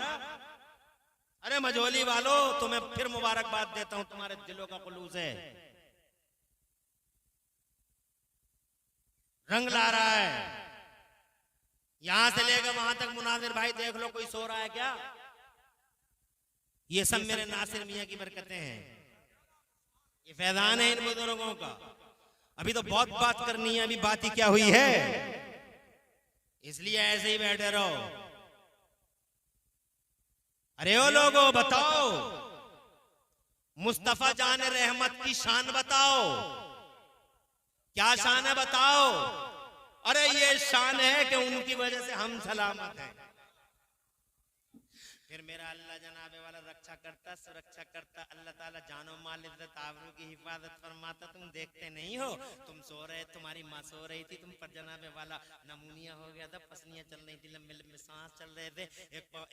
Speaker 1: अरे मझोली वालों, तुम्हें फिर मुबारकबाद देता हूं, तुम्हारे दिलों का खुलूस है। रंग ला रहा है, यहां से लेकर वहां तक। मुनाजिर भाई देख लो, कोई सो रहा है क्या? ये सब मेरे नासिर मियां की बरकतें हैं, ये फैजान है इन बुजुर्गों का। अभी तो बहुत बात करनी है, अभी बात ही क्या हुई है, इसलिए ऐसे ही बैठे रहो। अरे ओ लोगों बताओ, मुस्तफा जान रहमत की शान बताओ, क्या शान है बताओ। अरे ये शान है कि उनकी वजह से हम सलामत हैं। फिर मेरा अल्लाह जनाबे वाला रक्षा करता, सुरक्षा करता। अल्लाह ताला जानो माल इज्जत आबरू की हिफाजत फरमाता। तुम देखते नहीं हो, तुम सो रहे, तुम्हारी माँ सो रही थी, तुम पर जनाबे वाला नमूनिया हो गया था, पसलियां चल रही थी, लंबे लंबे सांस चल रहे थे।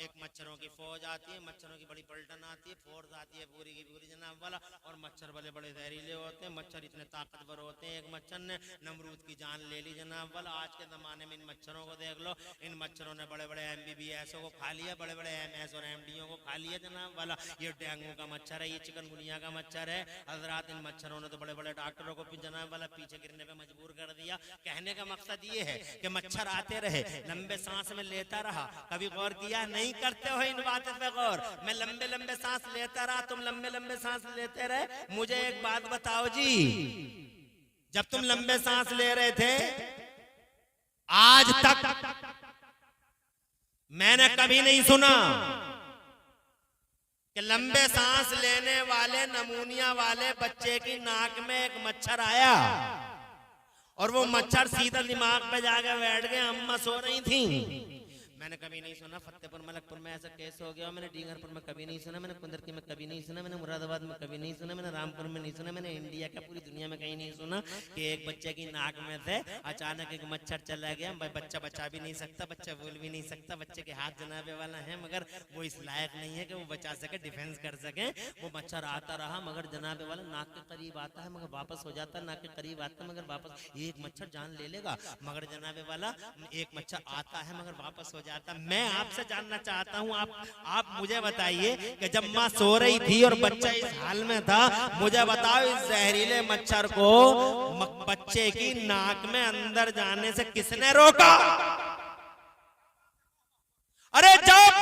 Speaker 1: एक मच्छरों की फौज आती है, मच्छरों की बड़ी पलटन आती है, फोर्स आती है पूरी की पूरी जनाब वाला। और मच्छर बड़े बड़े जहरीले होते हैं, मच्छर इतने ताकतवर होते हैं। एक मच्छर ने नमरूद की जान ले ली जनाब वाला। आज के जमाने में इन मच्छरों को देख लो, इन मच्छरों ने बड़े बड़े MBBS को खा लिया, बड़े बड़े MS और MDO को खा लिया जनाब वाला। ये डेंगू का मच्छर है, ये चिकनगुनिया का मच्छर है। हजरात इन मच्छरों ने तो बड़े बड़े डॉक्टरों को भी जनाब वाला पीछे गिरने पे मजबूर कर दिया। कहने का मकसद ये है कि मच्छर आते रहे, लंबे सांस में लेता रहा। कभी गौर किया? नहीं करते हो इन बातों पे गौर। मैं लंबे लंबे सांस लेता रहा, तुम लंबे लंबे सांस लेते रहे। मुझे एक बात बताओ जी, जब तुम लंबे सांस ले रहे थे आज तक मैंने कभी नहीं सुना कि लंबे सांस लेने वाले नमूनिया वाले बच्चे की नाक में एक मच्छर आया और वो मच्छर सीधा दिमाग पे जाकर बैठ गए। अम्मा सो रही थी, मैंने कभी नहीं सुना फतेहपुर मलकपुर में ऐसा केस हो गया, मैंने डींगरपुर में कभी नहीं सुना, मैंने कुंदरकी में कभी नहीं सुना, मैंने मुरादाबाद में कभी नहीं सुना, मैंने रामपुर में नहीं सुना, मैंने इंडिया का पूरी दुनिया में कहीं नहीं सुना कि एक बच्चे की नाक में से अचानक एक मच्छर चला गया। बच्चा बचा भी नहीं सकता, बच्चा बोल भी नहीं सकता, बच्चे के हाथ जनाबे वाला है मगर वो इस लायक नहीं है कि वो बचा सके, डिफेंस कर सके। वो मच्छर आता रहा मगर जनाबे वाला नाक के करीब आता है मगर वापस हो जाता है, नाक के करीब आता है मगर वापस। एक मच्छर जान ले लेगा मगर जनाबे वाला एक मच्छर आता है मगर वापस हो जाता है। मैं आपसे जानना चाहता हूं, आप मुझे बताइए कि जब माँ सो रही थी और बच्चा इस हाल में था, मुझे बताओ इस जहरीले मच्छर को बच्चे की नाक में अंदर जाने से किसने रोका? अरे जब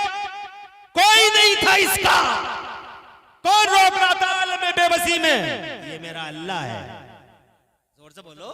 Speaker 1: कोई नहीं था इसका, कौन रोक रहा था आलम में बेबसी में? ये मेरा अल्लाह है। जोर से बोलो,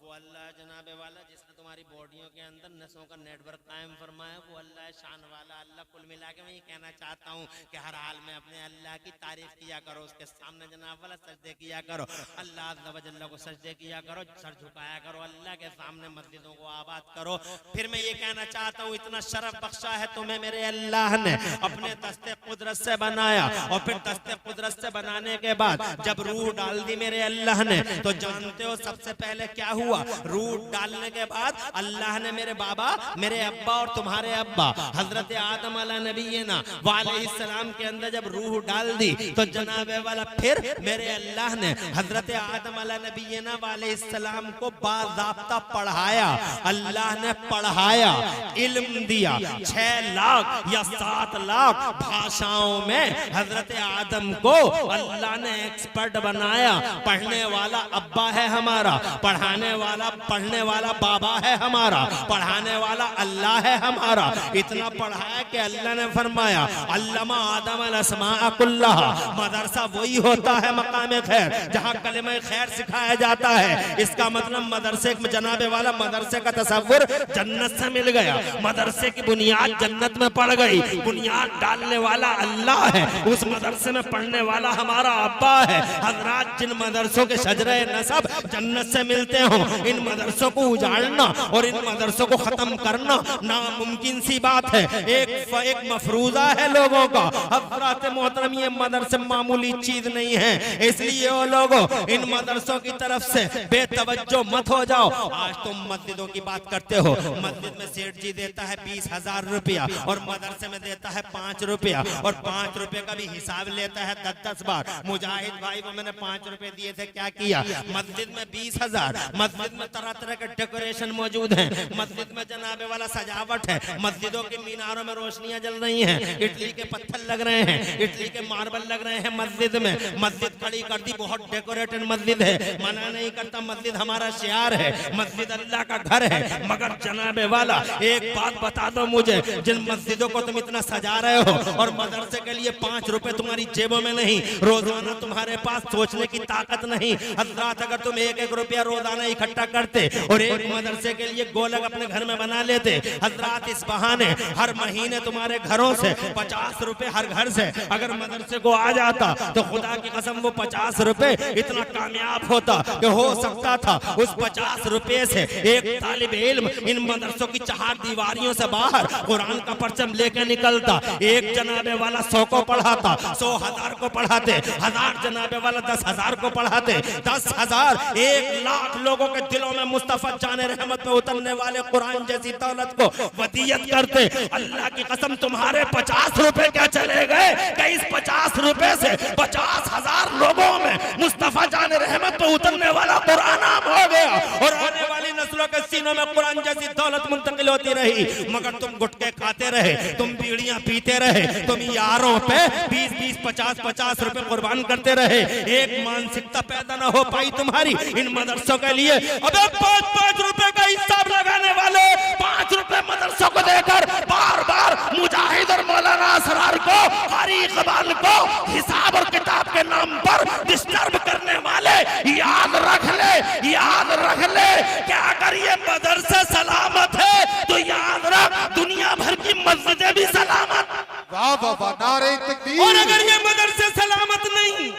Speaker 1: वो अल्लाह जनाबे वाला जिसने तुम्हारी बॉडियों के अंदर नसों का नेटवर्क कायम फरमाया, वो अल्लाह है शान वाला अल्लाह। कुल मिला के मैं ये कहना चाहता हूँ कि हर हाल में अपने अल्लाह की तारीफ किया करो, उसके सामने जनाब वाला सजदे किया करो, अल्लाह अज़्ज़ा व जल्ला को सजदे किया करो, सर झुकाया करो, अल्लाह के सामने मस्जिदों को आबाद करो। फिर मैं ये कहना चाहता हूँ, इतना शरफ बख्शा है तुम्हें मेरे अल्लाह ने, अपने दस्ते कुदरत से बनाया और फिर दस्ते कुदरत से बनाने के बाद जब रूह डाल दी मेरे अल्लाह ने, तो जानते हो सबसे पहले क्या हुआ? रूह डालने के बाद अल्लाह ने मेरे बाबा, मेरे अब्बा और तुम्हारे अब्बा हजरत आदम अलैहिस्सलाम वालेहिस्सलाम के अंदर जब रूह डाल दी, तो जनाबे वाला फिर मेरे अल्लाह ने हजरत आदम अलैहिस्सलाम वालेहिस्सलाम को बाज़ाब्ता पढ़ाया। अल्लाह ने पढ़ाया, इल्म दिया, 6 लाख या 7 लाख भाषाओं में हजरत आदम को अल्लाह ने एक्सपर्ट बनाया। पढ़ने वाला अब्बा है हमारा, पढ़ाने वाला पढ़ने वाला बाबा है हमारा, पढ़ाने वाला अल्लाह है हमारा। इतना पढ़ाया कि अल्लाह ने फरमाया अल्लमा आदम अलअस्माअ कुल्लहा। मदरसा वही होता है मकाम खैर जहाँ कलिमा खैर सिखाया जाता है। इसका मतलब मदरसे में जनाबे वाला मदरसे का तसव्वुर जन्नत से मिल गया, मदरसे की बुनियाद जन्नत में पड़ गई। बुनियाद डालने वाला अल्लाह है, उस मदरसे में पढ़ने वाला हमारा अब्बा है। हजरात, जिन मदरसों के शजरे नसब जन्नत से मिलते हो, इन मदरसों को उजाड़ना और इन मदरसों को खत्म करना नामुमकिन सी बात है। एक मफरूजा है लोगों का। हजरात मोहतरम, ये मदरसे मामूली चीज नहीं है, इसलिए वो लोगों इन मदरसों की तरफ से बेतवज्जो मत हो जाओ। आज तुम मस्जिदों की बात करते हो, मस्जिद में सेठ जी देता है 20,000 रुपया और मदरसे में देता है 5 रुपया, और 5 रुपए का भी हिसाब लेता है 10-10 बार। मुजाहिद भाई को मैंने 5 रुपए दिए थे, क्या किया? मस्जिद में 20,000, मस्जिद में तरह तरह के डेकोरेशन मौजूद हैं, मस्जिद में जनाबे वाला सजावट है, मस्जिदों के मीनारों में रोशनियां जल रही हैं, इटली के पत्थर लग रहे हैं, इटली के मार्बल लग रहे हैं मस्जिद में। मस्जिद खड़ी कर दी, बहुत डेकोरेटेड मस्जिद है, मना नहीं करता, मस्जिद हमारा शियार है, मस्जिद अल्लाह का घर है। मगर जनाबे वाला एक बात बता दो मुझे, जिन मस्जिदों को तुम इतना सजा रहे हो और मदरसे के लिए 5 रुपए तुम्हारी जेबों में नहीं, रोजाना तुम्हारे पास सोचने की ताकत नहीं। हजरात, अगर तुम 1-1 रुपया रोजाना इकट्ठा करते और एक मदरसे के लिए गोलक अपने घर में बना लेते, हजरात इस बहाने हर महीने तुम्हारे घरों से 50 रुपए हर घर से अगर मदरसे को आ जाता, तो खुदा की कसम वो 50 रुपए इतना कामयाब होता कि हो सकता था उस 50 रुपए से एक तालिब इल्म इन मदरसों की 4 दीवारियों से बाहर कुरान का परचम लेके निकलता। एक जनाबे वाला 100 को पढ़ाता, 100 1000 को पढ़ाते, 1000 जनाबे वाला 10,000 को पढ़ाते, 10,000 1 लाख लोगों के दिलों में मुस्तफा जाने रहमत में उतरने वाले कुरान जैसी दौलत को वदियत करते। अल्लाह की कसम, तुम्हारे 50 रुपए क्या चले गए कि इस 50 रुपए से 50,000 लोगों में मुस्तफा जाने रहमत पे उतरने वाला कुरान आम हो गया और आने वाली नस्लों के सीनों में कुरान जैसी दौलत मुंतकिल होती रही। मगर तुम गुटके खाते रहे, तुम बीड़ियां पीते रहे, तुम यारों पे 20-20, 50-50 रुपए कुर्बान करते रहे। एक मानसिकता पैदा ना हो पाई तुम्हारी इन मदरसों के लिए। अबे 5-5 रुपए का हिसाब लगाने वाले 5 रुपए मदरसों को देकर बार बार मुजाहिद और मौलाना असरार को, कारी इकबाल को हिसाब और किताब के नाम पर डिस्टर्ब करने वाले, याद रख ले, याद रख ले कि अगर ये मदरसा सलामत है तो याद रख दुनिया भर की मस्जिदें भी सलामत।
Speaker 2: वाह वाह वाह, नारे तकबीर।
Speaker 1: और अगर ये मदरसे सलामत नहीं,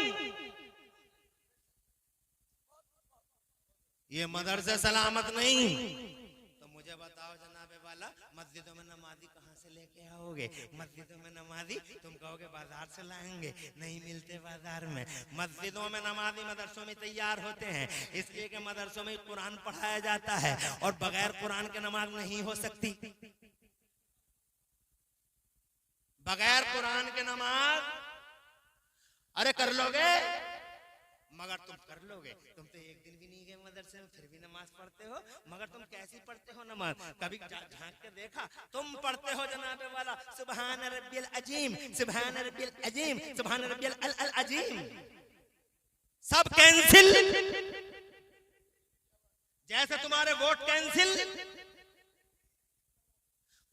Speaker 1: ये मदरसे सलामत नहीं, तो मुझे बताओ जनाबे वाला वाला मस्जिदों में नमाजी कहाँ से लेके आओगे? मस्जिदों में नमाजी तुम कहोगे बाजार से लाएंगे, नहीं मिलते बाजार में। मस्जिदों में नमाजी मदरसों में तैयार होते हैं, इसलिए कि मदरसों में कुरान पढ़ाया जाता है और बगैर कुरान के नमाज नहीं हो सकती। बगैर कुरान के नमाज अरे कर लोगे, मगर तुम कर लोगे। तुम तो एक दिन भी नहीं गए मदरसे में, फिर भी नमाज पढ़ते हो। मगर तुम कैसी पढ़ते हो नमाज? कभी झांक के देखा? तुम पढ़ते हो जनाबे वाला सुभान रब्बियल अजीम, सुभान रब्बियल अजीम, सुभान रब्बियल अल अजीम। सब कैंसिल, जैसे तुम्हारे वोट कैंसिल।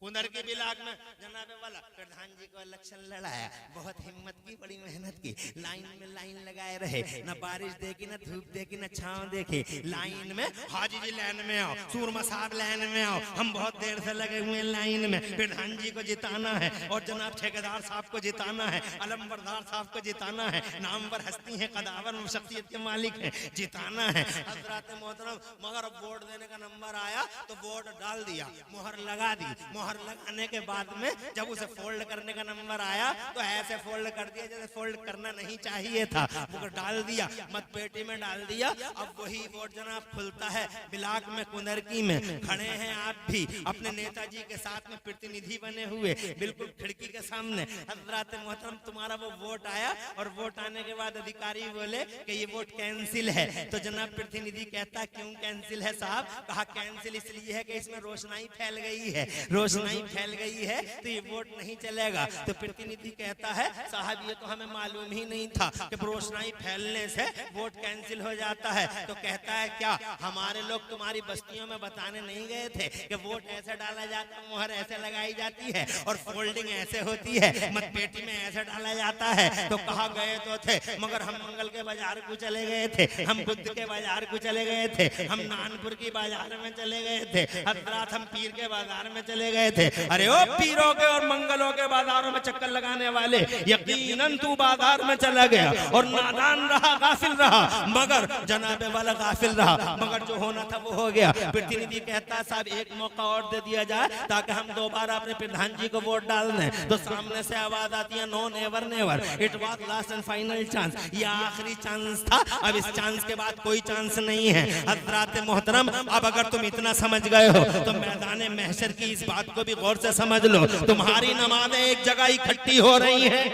Speaker 1: कुंदर के ब्लॉक में जनाबे वाला प्रधान जी को इलेक्शन लड़ाया, बहुत हिम्मत की, बड़ी मेहनत की, लाइन में लाइन लगाए रहे, न बारिश देखी, न धूप देखी, न छांव देखी। लाइन में हाजी जी लाइन में आओ, सूरमा साहब लाइन में आओ, हम बहुत देर से लगे हुए लाइन में। प्रधान जी को जिताना है और जनाब ठेकेदार साहब को जिताना है, अलमबरदार साहब को जिताना है, नामवर हस्ती है, कदावर शख्सियत के मालिक है, जिताना है हजरात मोहतरम। मगर अब वोट देने का नंबर आया तो वोट डाल दिया, मोहर लगा दी। मोहर लगाने के बाद में जब उसे फोल्ड करने का नंबर आया तो ऐसे फोल्ड कर दिया जैसे फोल्ड करना नहीं चाहिए था, वो डाल दिया, मतपेटी में डाल दिया। अब वही वोट जनाब खुलता है ब्लॉक में, कुंदरकी में। खड़े हैं आप भी अपने नेताजी के साथ में प्रतिनिधि बने हुए, बिल्कुल खिड़की के सामने। हजरात मोहतरम तुम्हारा वो वोट आया और वोट आने के बाद अधिकारी बोले कि ये वोट कैंसिल है। तो जनाब प्रतिनिधि कहता क्यों कैंसिल है साहब? कहा कैंसिल इसलिए है कि इसमें रोशनाई फैल गई है, रोशनाई फैल गई है तो ये वोट नहीं चलेगा। तो प्रतिनिधि कहता है साहब ये तो हमें मालूम ही नहीं था कि रोशनाई फैलने से वोट कैंसिल हो जाता है। तो कहता है क्या हमारे लोग तुम्हारी बस्तियों में बताने नहीं गए थे कि वोट ऐसे डाला जाता है, मोहर ऐसे लगाई जाती है और फोल्डिंग ऐसे होती है, मतपेटी में ऐसे डाला जाता है? तो कहा गए तो थे, मगर हम मंगल के बाजार को चले गए थे, हम बुद्ध के बाजार को चले गए थे, हम नानपुर की बाजार में चले गए थे, हजरात हम पीर के बाजार में चले गए थे। अरे ओ पीरों के और मंगलों के बाजारों में चक्कर लगाने वाले, यकीनन तू बाजार में चला गया और नादान रहा, गाफिल रहा। मगर जनाबे वाला गाफिल रहा, मगर जो होना था वो हो गया। प्रतिनिधि कहता साहब एक मौका और दे दिया जाए ताकि हम दोबारा अपने प्रधान जी को वोट डाल दें। तो सामने से आवाज आती है no never never, it was last and final chance, ये आखिरी चांस था, अब इस चांस के बाद कोई चांस नहीं है। हजरात मोहतरम अब अगर तुम इतना समझ गए हो तो मैदान महशर की इस बात को भी गौर से समझ लो, तुम्हारी नमाजें एक जगह इकट्ठी हो रही हैं।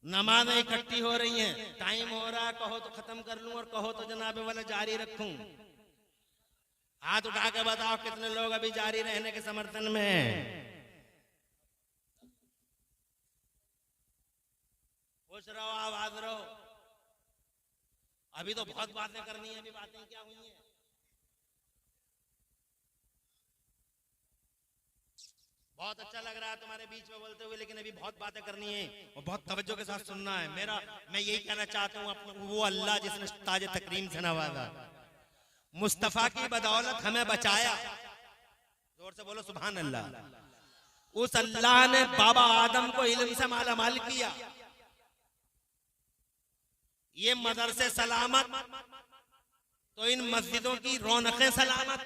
Speaker 1: नमाजें इकट्ठी हो रही हैं, टाइम हो रहा है, कहो तो खत्म कर लूं और कहो तो जनाबे वाला जारी रखूं। हाथ उठा के बताओ कितने लोग अभी जारी रहने के समर्थन में हैं? खुश रहो, आवाज रहो। अभी तो बहुत बातें करनी है, अभी बातें क्या हुई हैं? बहुत अच्छा लग रहा है तुम्हारे बीच में बोलते हुए, लेकिन अभी बहुत बातें करनी है और बहुत तवज्जो के साथ सुनना है। मैं यही कहना चाहता हूँ, वो अल्लाह जिसने ताज तकरीम से नवाजा, मुस्तफा की बदौलत हमें बचाया, जोर से बोलो सुभान अल्लाह। उस अल्लाह ने बाबा आदम को इल्म से मालामाल किया, ये मदरसे सलामत तो इन मस्जिदों की रौनकें सलामत।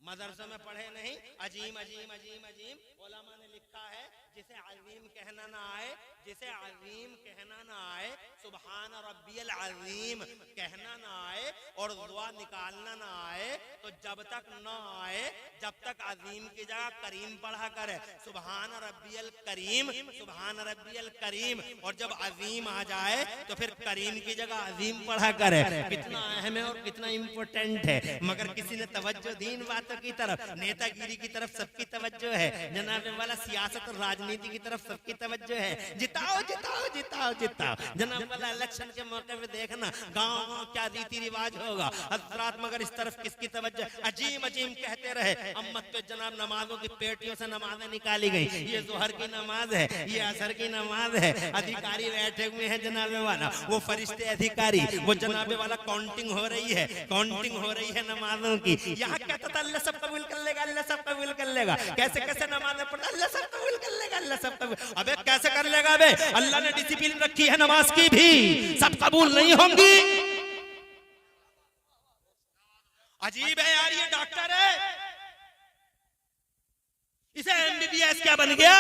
Speaker 1: मदरसे में पढ़े नहीं, अजीम अजीम अजीम अजीम उलमा ने लिखा है, जिसे अजीम कहना ना आए, जिसे अजीम कहना ना आए, सुभान रब्बियल अजीम कहना ना आए और दुआ निकालना ना आए, तो जब तक ना आए जब तक अजीम की जगह करीम पढ़ा करे, सुभान रब्बियल करीम, सुभान रब्बियल करीम। और जब अजीम आ जाए तो फिर करीम की जगह अजीम पढ़ा करे। कितना अहम है और कितना इम्पोर्टेंट है। मगर किसी ने तवज्जो दी इन बातों की तरफ, नेतागिरी की तरफ सबकी तवज्जो है, जनाब वाला सियासत और राजनीति की तरफ सबकी तवज्जो है। जिताओ जिताओ जिताओ जिताओ, जनाब वाला इलेक्शन के मौके पे देखना गाँव गाँव क्या रीति रिवाज होगा हजरात, मगर इस तरफ किसकी तवज्जो अजीम अजीम कहते रहे। अम्मत पे जनाब नमाजों की पेटियों से नमाजें निकाली गई। ये जोहर की नमाज है, ये असर की नमाज है। अधिकारी बैठे हुए हैं जनाबे वाला, वो फरिश्ते अधिकारी, वो जनाबे वाला काउंटिंग हो रही है, काउंटिंग हो रही है नमाजों की। यहाँ कहता था अल्लाह सब कबूल कर लेगा, अल्लाह सब कबूल कर लेगा। कैसे कैसे नमाज पढ़ता, अल्लाह सब कबूल कर लेगा, अल्लाह सब कबूल। अबे कैसे कर लेगा बे? अल्लाह ने डिसिप्लिन रखी है नमाज की भी, सब कबूल नहीं होंगी। अजीब है यार, ये डॉक्टर है, इसे एमबीबीएस क्या बन गया,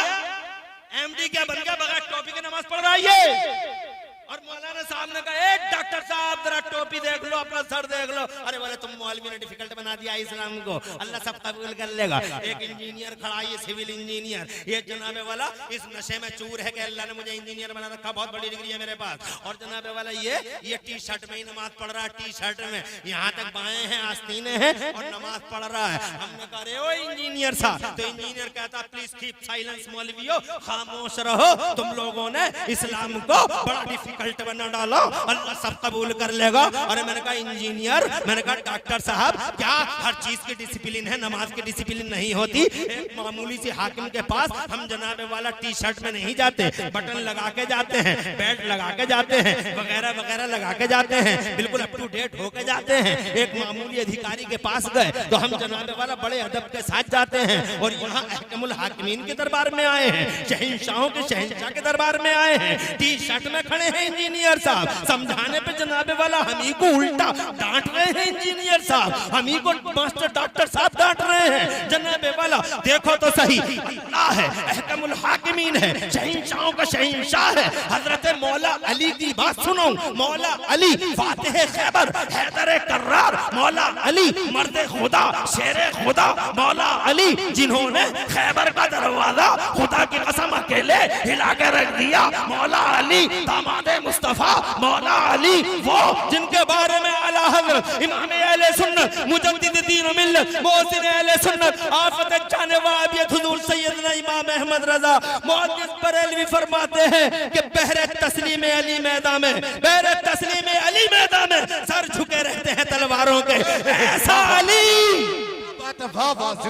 Speaker 1: एमडी क्या बन गया, बगैर टोपी के नमाज पढ़ रहा है ये। और मौलाना साहब ने कहा एक डॉक्टर साहब जरा टोपी देख लो, अपना सर देख लो। अरे बोले तुम मौलवी ने डिफिकल्ट बना दिया इस्लाम को, अल्लाह सब कबूल कर लेगा। एक इंजीनियर खड़ा, ये सिविल इंजीनियर, ये जनाबे वाला इस नशे में चूर है कि अल्लाह ने मुझे इंजीनियर बना रखा, बहुत बड़ी डिग्री है मेरे पास। और जनाबे वाला ये टी शर्ट में ही नमाज पढ़ रहा है, टी शर्ट में यहाँ तक बाएं हैं, आस्तीने हैं और नमाज पढ़ रहा है। हमने कहा रे ओ इंजीनियर साहब, तो इंजीनियर कहता प्लीज कीप साइलेंस मौलवियो, खामोश रहो, तुम लोगों ने इस्लाम को बड़ा डिफिकल्ट बना डाला, अल्लाह सब कबूल कर लेगा। अरे मैंने कहा इंजीनियर, मैंने कहा डॉक्टर साहब, क्या हर चीज की डिसिप्लिन है, नमाज की डिसिप्लिन नहीं होती? एक मामूली सी हाकिम के पास हम जनाबे वाला टी शर्ट में नहीं जाते, बटन लगा के जाते हैं, बेल्ट लगा के जाते हैं, वगैरह वगैरह लगा के जाते हैं, बिल्कुल अप टू डेट होके जाते हैं। एक मामूली अधिकारी के पास गए तो हम जनाबे वाला बड़े अदब के साथ जाते हैं। और यहाँ अहकमुल हाकिमीन के दरबार में आए हैं, शहंशाहों के शहंशाह के दरबार में आए हैं, टी शर्ट में खड़े हैं इंजीनियर साहब। समझाने पे जनाबे वाला हम ही को उल्टा डांट रहे हैं इंजीनियर साहब, हम ही को मास्टर डॉक्टर साहब डांट रहे हैं। जनाबे वाला देखो तो सही, अल्लाह है, अहकमुल हाकिमीन है, शहंशाहों का शहंशाह है। हजरत मौला अली की बात सुनो, मौला अली फातिह खैबर, हैदर कर्रार, मौला अली मर्द खुदा, शेर खुदा, मौला अली जिन्होंने खैबर का दरवाजा खुदा की कसम अकेले हिला के रख दिया। मौला अली दामाद मुस्तफा, मौला अली वो जिनके बारे में आला हज़रत इमाम अहले सुन्नत मुजद्दिद दीन व मिल्लत मोहसिन अहले सुन्नत आफत जाने वाबियत हुजूर सैयदना इमाम अहमद रजा मुहद्दिस बरेलवी फरमाते हैं कि बहरे तस्लीम अली मैदान में, बहरे तस्लीम अली मैदान में सर झुके रहते हैं तलवारों के। ऐसा अली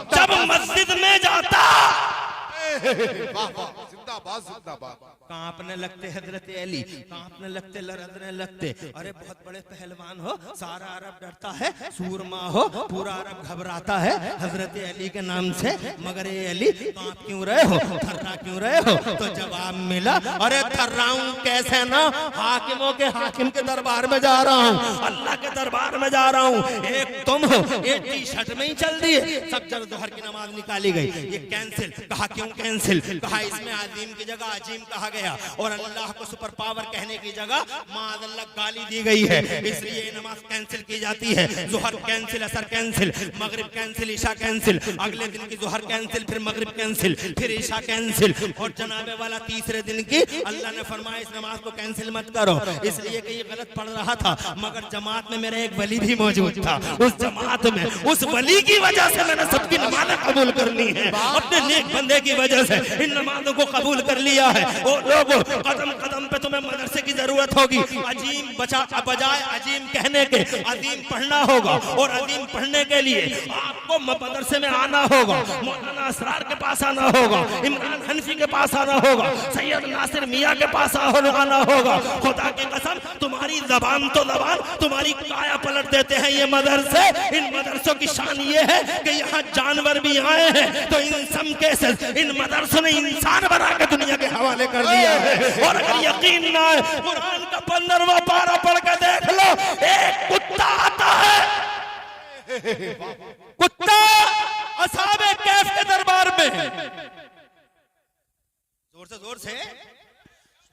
Speaker 1: जब मस्जिद में जाता
Speaker 2: जिंदाबाद जिंदाबाद,
Speaker 1: कांपने लगते हजरत अली, कांपने लगते, लरजने लगते। अरे बहुत बड़े पहलवान हो, सारा अरब डरता है, सूरमा हो, पूरा अरब घबराता है हजरत अली के नाम से, मगर ये अली कांप क्यों रहे हो, थर्रा क्यों रहे हो? तो जवाब मिला, अरे थर्राऊं कैसे ना, हाकिमों के हाकिम के दरबार में जा रहा हूँ, अल्लाह के दरबार में जा रहा हूँ। एक तुम हो, एक टी शर्ट में ही चल दिए, सब जब जोहर की नमाज निकाली गई, ये कैंसिल। कहा क्यों कैंसिल? कहा इसमें आजीम की जगह अजीम कहा गया और अल्लाह को सुपर पावर कहने की जगह माअल्लाह गाली दी गई है, इसलिए नमाज कैंसिल की जाती है। जोहर कैंसिल, असर कैंसिल, मगरिब कैंसिल, ईशा कैंसिल, अगले दिन की जोहर कैंसिल, फिर मगरिब कैंसिल, फिर ईशा कैंसिल। और जनाबे वाला तीसरे दिन की अल्लाह ने फरमाया इस नमाज को कैंसिल मत करो, इसलिए कि ये गलत पढ़ रहा था, मगर जमात में मेरा एक वली भी मौजूद था, उस जमात में उस वली की वजह से मैंने सबकी नमाज़ें कबूल कर ली है, अपने नेक बंदे की वजह से इन नमाजों को कबूल कर लिया है। और लोगों कदम कदम पे तुम्हें मदरसे की जरूरत होगी, अजीम बजाय अजीम कहने के अजीम पढ़ना होगा, और अजीम पढ़ने के लिए आपको मदरसे में आना होगा, मौलाना असरार के पास आना होगा, इमरान हनफी के पास आना होगा, सैयद नासिर मियाँ के पास आना होगा। खुदा की कसम तुम्हारी जबान तो जबान, तुम्हारी काया पलट देते हैं ये मदरसे। इन मदरसों की शान ये है कि यहाँ जानवर भी आए हैं तो इन सम केसेस इन मदरसों ने इंसान बना के दुनिया के हवाले कर दिया है। और अगर यकीन ना है, कुरान का 15वां पारा पढ़ के देख लो, एक कुत्ता आता है, कुत्ता असहाबे कैफ के दरबार में, जोर से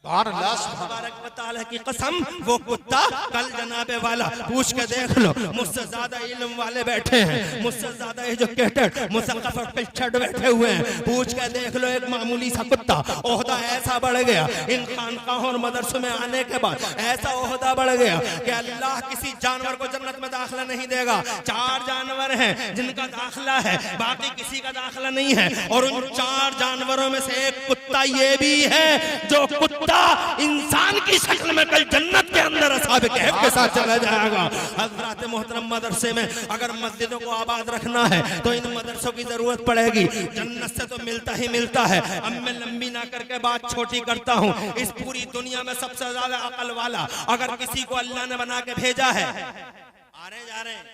Speaker 1: तबारक व तआला की कसम, वो कुत्ता कल जनाबे वाला पूछ के देख लो, मुझसे ज्यादा इल्म वाले बैठे हैं, मुझसे ज्यादा एजुकेटेड मुसक़्क़फ़ और पिछड़ बैठे हुए हैं, पूछ के देख लो, एक मामूली सा कुत्ता ओहदा ऐसा बढ़ गया इन खानकाहों और मदरसों में आने के बाद, ऐसा ओहदा बढ़ गया कि अल्लाह किसी जानवर को जन्नत में दाखिला नहीं देगा। 4 जानवर हैं जिनका दाखिला है, बाकी किसी का दाखिला नहीं है, और उन 4 जानवरों में से एक
Speaker 3: कुत्ता ये भी है जो कुत्ता इंसान की शक्ल में कल जन्नत के अंदर असहाब कहफ के साथ चला जाएगा। हज़रात मोहतरम, मदरसे में अगर मस्जिदों को आबाद रखना है तो इन मदरसों की जरूरत पड़ेगी। जन्नत से तो मिलता ही मिलता है। अब मैं लंबी ना करके बात छोटी करता हूँ। इस पूरी दुनिया में सबसे ज्यादा अकल वाला अगर किसी को अल्लाह ने बना के भेजा है, आ रहे जा रहे हैं,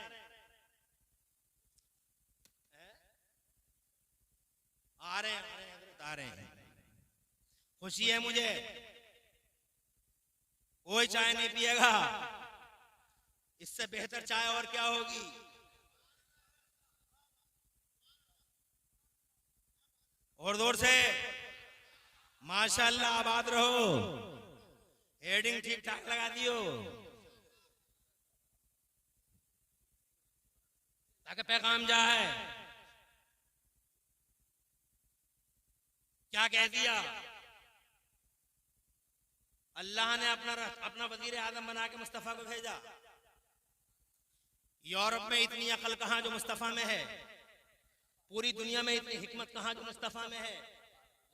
Speaker 3: आ रहे हैं, खुशी है मुझे। कोई चाय नहीं पिएगा, इससे बेहतर चाय और क्या होगी। और जोर से माशाअल्लाह, आबाद रहो। हेडिंग ठीक ठाक लगा दियो ताकि पैगाम जाए। क्या कह दिया? अल्लाह ने अपना वजीर आजम बना के मुस्तफा को भेजा। यूरोप में इतनी अकल कहां जो मुस्तफा में है? पूरी दुनिया में इतनी हिकमत कहां जो मुस्तफा में है?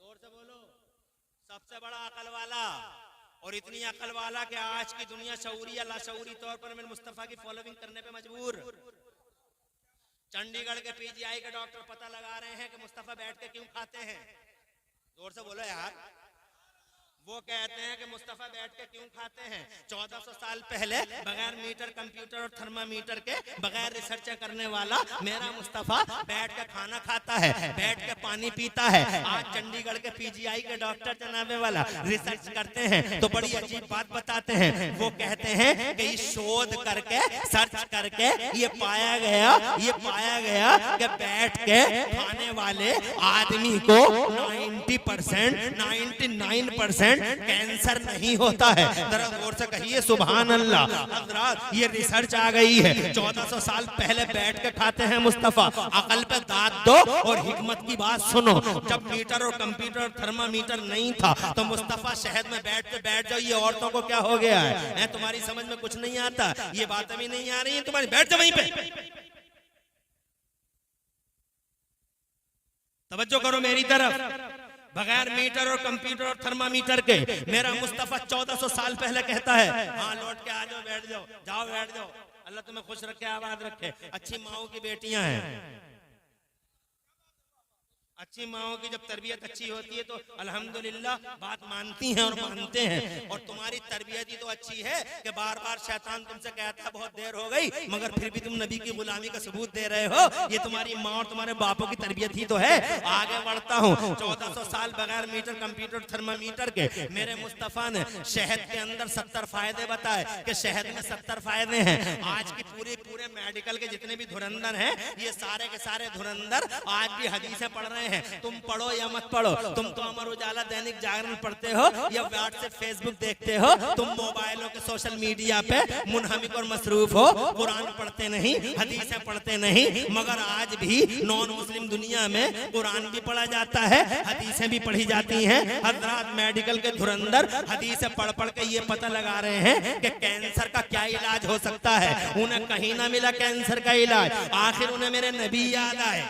Speaker 3: जोर से बोलो। सबसे बड़ा अकल वाला, और इतनी अकल वाला कि आज की दुनिया शऊरी या लाशऊरी तौर पर मेरे मुस्तफा की फॉलोइंग करने पे मजबूर। चंडीगढ़ के पीजीआई के डॉक्टर पता लगा रहे हैं कि मुस्तफा बैठ के क्यों खाते हैं। जोर से बोलो यार। वो कहते हैं कि मुस्तफा बैठ के क्यों खाते हैं। 1400 साल पहले बगैर मीटर, कंप्यूटर और थर्मामीटर के बगैर रिसर्च करने वाला मेरा मुस्तफा बैठ के खाना खाता है, बैठ के पानी पीता है। आज चंडीगढ़ के पीजीआई के डॉक्टर जनाबे वाला रिसर्च करते हैं तो बड़ी अजीब बात बताते हैं। वो कहते हैं कि शोध करके, सर्च करके ये पाया गया कि बैठ के खाने वाले आदमी को 90%, 99% कैंसर नहीं होता है। जरा गौर से कहिए सुभान अल्लाह। हज़रात, ये रिसर्च आ गई है। 1400 साल पहले बैठ के खाते हैं मुस्तफा। अकल पे दाद दो और हिकमत की बात सुनो। जब मीटर और कंप्यूटर और थर्मामीटर नहीं था तो मुस्तफा शहद में बैठ जाओ, ये औरतों को क्या हो गया है? तुम्हारी समझ में कुछ नहीं आता, ये बातें भी नहीं आ रही है तुम्हारी, बैठ जाओ वहीं पे। तवज्जो करो मेरी तरफ। बगैर मीटर और कंप्यूटर और थर्मामीटर के मेरा मुस्तफा 1400 साल पहले कहता है, हाँ लौट के आ जाओ, बैठ जाओ, जाओ बैठ जाओ, अल्लाह तुम्हें खुश रखे, आबाद रखे। अच्छी माओ की बेटियां हैं। अच्छी माओ की जब तरबियत अच्छी होती है तो अल्हम्दुलिल्लाह बात मानती हैं और मानते हैं। और तुम्हारी तरबियत ही तो अच्छी है कि बार बार शैतान तुमसे कहता है बहुत देर हो गई, मगर फिर भी तुम नबी की गुलामी का सबूत दे रहे हो। ये तुम्हारी माँ और तुम्हारे बापों की तरबियत ही तो है। आगे बढ़ता हूँ। 1400 साल बगैर मीटर, कंप्यूटर, थर्मामीटर के मेरे मुस्तफा ने शहद के अंदर 70 फायदे बताए कि शहद में 70 फायदे हैं। आज की पूरे मेडिकल के जितने भी धुरंधर हैं, ये सारे के सारे धुरंधर आज भी हदीसें पढ़ रहे हैं। तुम पढ़ो या मत पढ़ो, तुम तो अमर उजाला, दैनिक जागरण पढ़ते हो या व्हाट्सएप, फेसबुक देखते हो, तुम मोबाइलों के सोशल मीडिया पे मुनहमिक और मसरूफ हो, कुरान पढ़ते नहीं, हदीसें पढ़ते नहीं। मगर आज भी नॉन मुस्लिम दुनिया में कुरान भी पढ़ा जाता है, हदीसें भी पढ़ी जाती हैं। हज़रात, मेडिकल के धुरंधर हदीसें पढ़ के ये पता लगा रहे हैं कि कैंसर का क्या इलाज हो सकता है। उन्हें कहीं ना मिला कैंसर का इलाज। आखिर उन्हें मेरे नबी याद आए।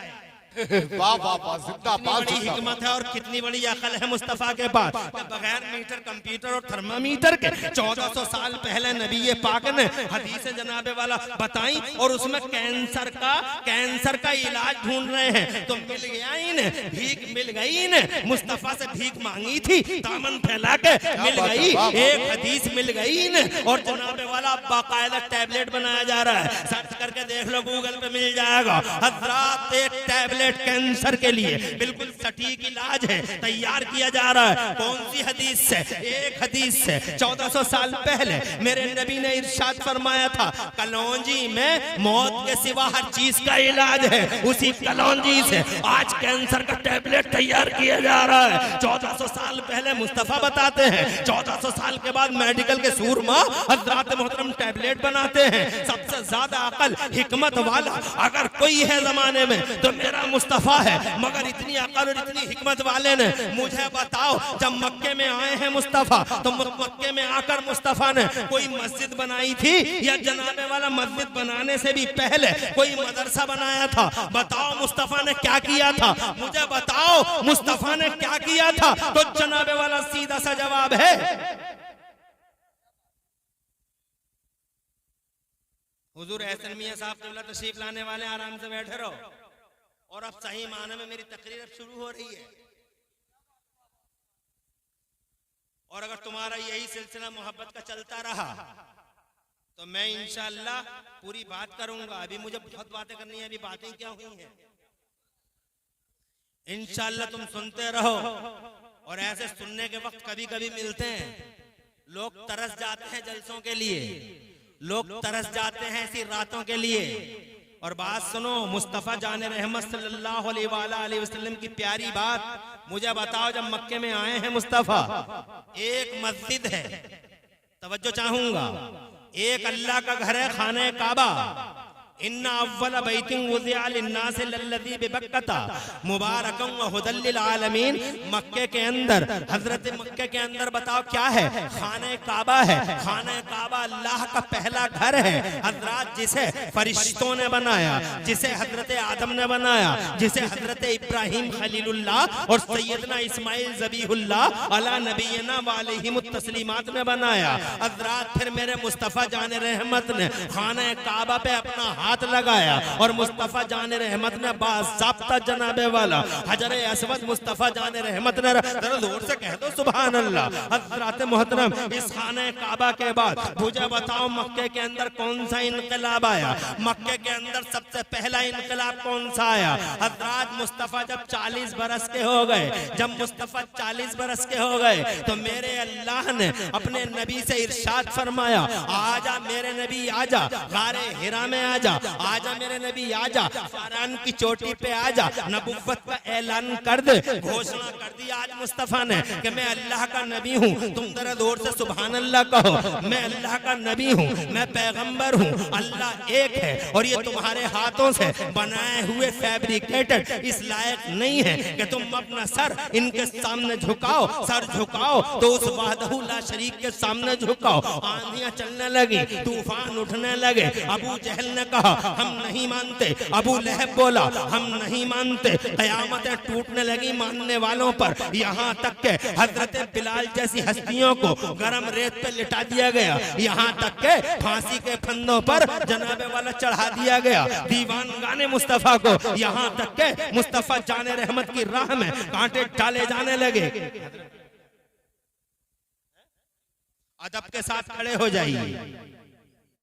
Speaker 2: वाह वाह वाह, जिंदाबाद।
Speaker 3: बड़ी हिकमत है और कितनी बड़ी अकल है मुस्तफा के पास। बगैर मीटर, कंप्यूटर और थर्मामीटर के 1400 साल पहले नबी पाक ने हदीस जनाबे वाला बताई और उसमें कैंसर का इलाज ढूंढ रहे हैं। तो मिल गया इन्हें, भीख मिल गई इन्हें। मुस्तफा से भीख मांगी थी, दामन फैला के मिल गई, एक हदीस मिल गई इन्हें। और जनाबे वाला बाकायदा टैबलेट बनाया जा रहा है। सर्च करके देख लो, गूगल पे मिल जाएगा। हज़रात, एक टैबलेट कैंसर के लिए बिल्कुल सटीक इलाज है, तैयार किया जा रहा है। कौन सी हदीस से? एक हदीस से 1400 साल पहले मेरे नबी ने इरशाद फरमाया था, कलौंजी में मौत के सिवा हर चीज का इलाज है। उसी कलौंजी से आज कैंसर का टैबलेट तैयार किया जा रहा है। 1400 साल पहले मुस्तफा बताते हैं, 1400 साल के बाद मेडिकल के सूरमा हज़रात मोहतरम टैबलेट बनाते हैं। सबसे ज्यादा अकल, हिकमत वाला अगर कोई है जमाने में तो मेरा मुस्तफ़ा है, मगर इतनी अकल और इतनी हिकमत वाले ने मुझे बताओ, जब मक्के में आए हैं मुस्तफ़ा तो मक्के में आकर मुस्तफ़ा ने कोई मस्जिद बनाई थी या जनाबे वाला मस्जिद बनाने से भी पहले कोई मदरसा बनाया था? बताओ मुस्तफ़ा ने क्या किया था, मुझे बताओ मुस्तफ़ा ने क्या किया था? तो जनाबे वाला सीधा सा जवाब है, हुजूर एहसन मियां साहब क़िबला तशरीफ लाने वाले, आराम से बैठे रहो। और अब सही माने में मेरी तकरीर अब शुरू हो रही है। और अगर तुम्हारा यही सिलसिला मोहब्बत का चलता रहा तो मैं इंशाअल्लाह पूरी बात करूंगा। अभी मुझे बहुत बातें करनी है, अभी बातें क्या हुई हैं, इंशाअल्लाह तुम सुनते रहो। और ऐसे सुनने के वक्त कभी कभी मिलते हैं, लोग तरस जाते हैं जलसों के लिए, लोग तरस जाते हैं ऐसी रातों के लिए। और बात सुनो, मुस्तफ़ा जाने रहमत सल्लल्लाहु अलैहि वसल्लम की प्यारी बात मुझे बताओ। जब मक्के में आए हैं मुस्तफ़ा, एक मस्जिद है, तवज्जो चाहूंगा, एक अल्लाह का घर है, खाने काबा। इन्ना अव्वल बैतिन वुज़िअ लिन्नास लल्लज़ी बिबक्कता मुबारकन व हुदल लिल आलमीन। मक्के के अंदर, हजरत मक्के के अंदर बताओ क्या है? खाने काबा है। खाने काबा अल्लाह का पहला घर है हजरत, जिसे फरिश्तों ने बनाया, जिसे हजरत आदम ने बनाया, जिसे हजरत इब्राहिम खलीलुल्लाह और सैयदना इस्माइल ज़बीहुल्लाह अला नबीना व अलैहिमुत तस्लीमात ने बनाया। हजरत फिर मेरे मुस्तफ़ा जाने रहमत ने खाने काबा पे अपना हाथ लगाया और मुस्तफ़ा जाने रहमत ने बाज़ाब्ता जनाबे वाला हजरे अस्वद मुस्तफ़ा जाने रहमत ने, जरा जोर से कह दो सुभान अल्लाह। हज़रात मोहतरम, इस खाने काबा के बाद मुझे बताओ मक्के के अंदर कौन सा इनकलाब आया? मक्के के अंदर सबसे पहला इनकलाब कौन सा आया? हज़रत मुस्तफ़ा जब 40 बरस के हो गए, जब मुस्तफ़ा 40 बरस के हो गए तो मेरे अल्लाह ने अपने नबी से इरशाद फरमाया, आजा मेरे नबी आजा, गारे हिरा में आजा, आजा मेरे नबी आजा, फ़ारान की चोटी पे आजा, नबुव्वत का ऐलान कर दे। घोषणा कर दी आज मुस्तफ़ा ने कि मैं अल्लाह का नबी हूँ। तुम जरा जोर से सुभान अल्लाह कहो, मैं अल्लाह का नबी हूँ, मैं पैगंबर हूँ, अल्लाह एक है और ये तुम्हारे हाथों से बनाए हुए फैब्रिकेटेड इस लायक नहीं है कि तुम अपना सर इनके सामने झुकाओ। सर झुकाओ तो उस वहदहू ला शरीक के सामने झुकाओ। आंधियां चलने लगी, तूफान उठने लगे। अबू जहल ने कहा हम नहीं मानते, अबू लहब बोला हम नहीं मानते। कयामतें टूटने लगी मानने वालों पर, यहाँ तक के हजरत बिलाल जैसी हस्तियों को गरम रेत पे लिटा दिया गया, यहाँ तक के फांसी के फंदों पर जनाबे वाला चढ़ा दिया गया। दीवान गाने मुस्तफ़ा को, यहाँ तक के मुस्तफ़ा जाने रहमत की राह में कांटे डाले जाने लगे। अदब के साथ खड़े हो जाइए।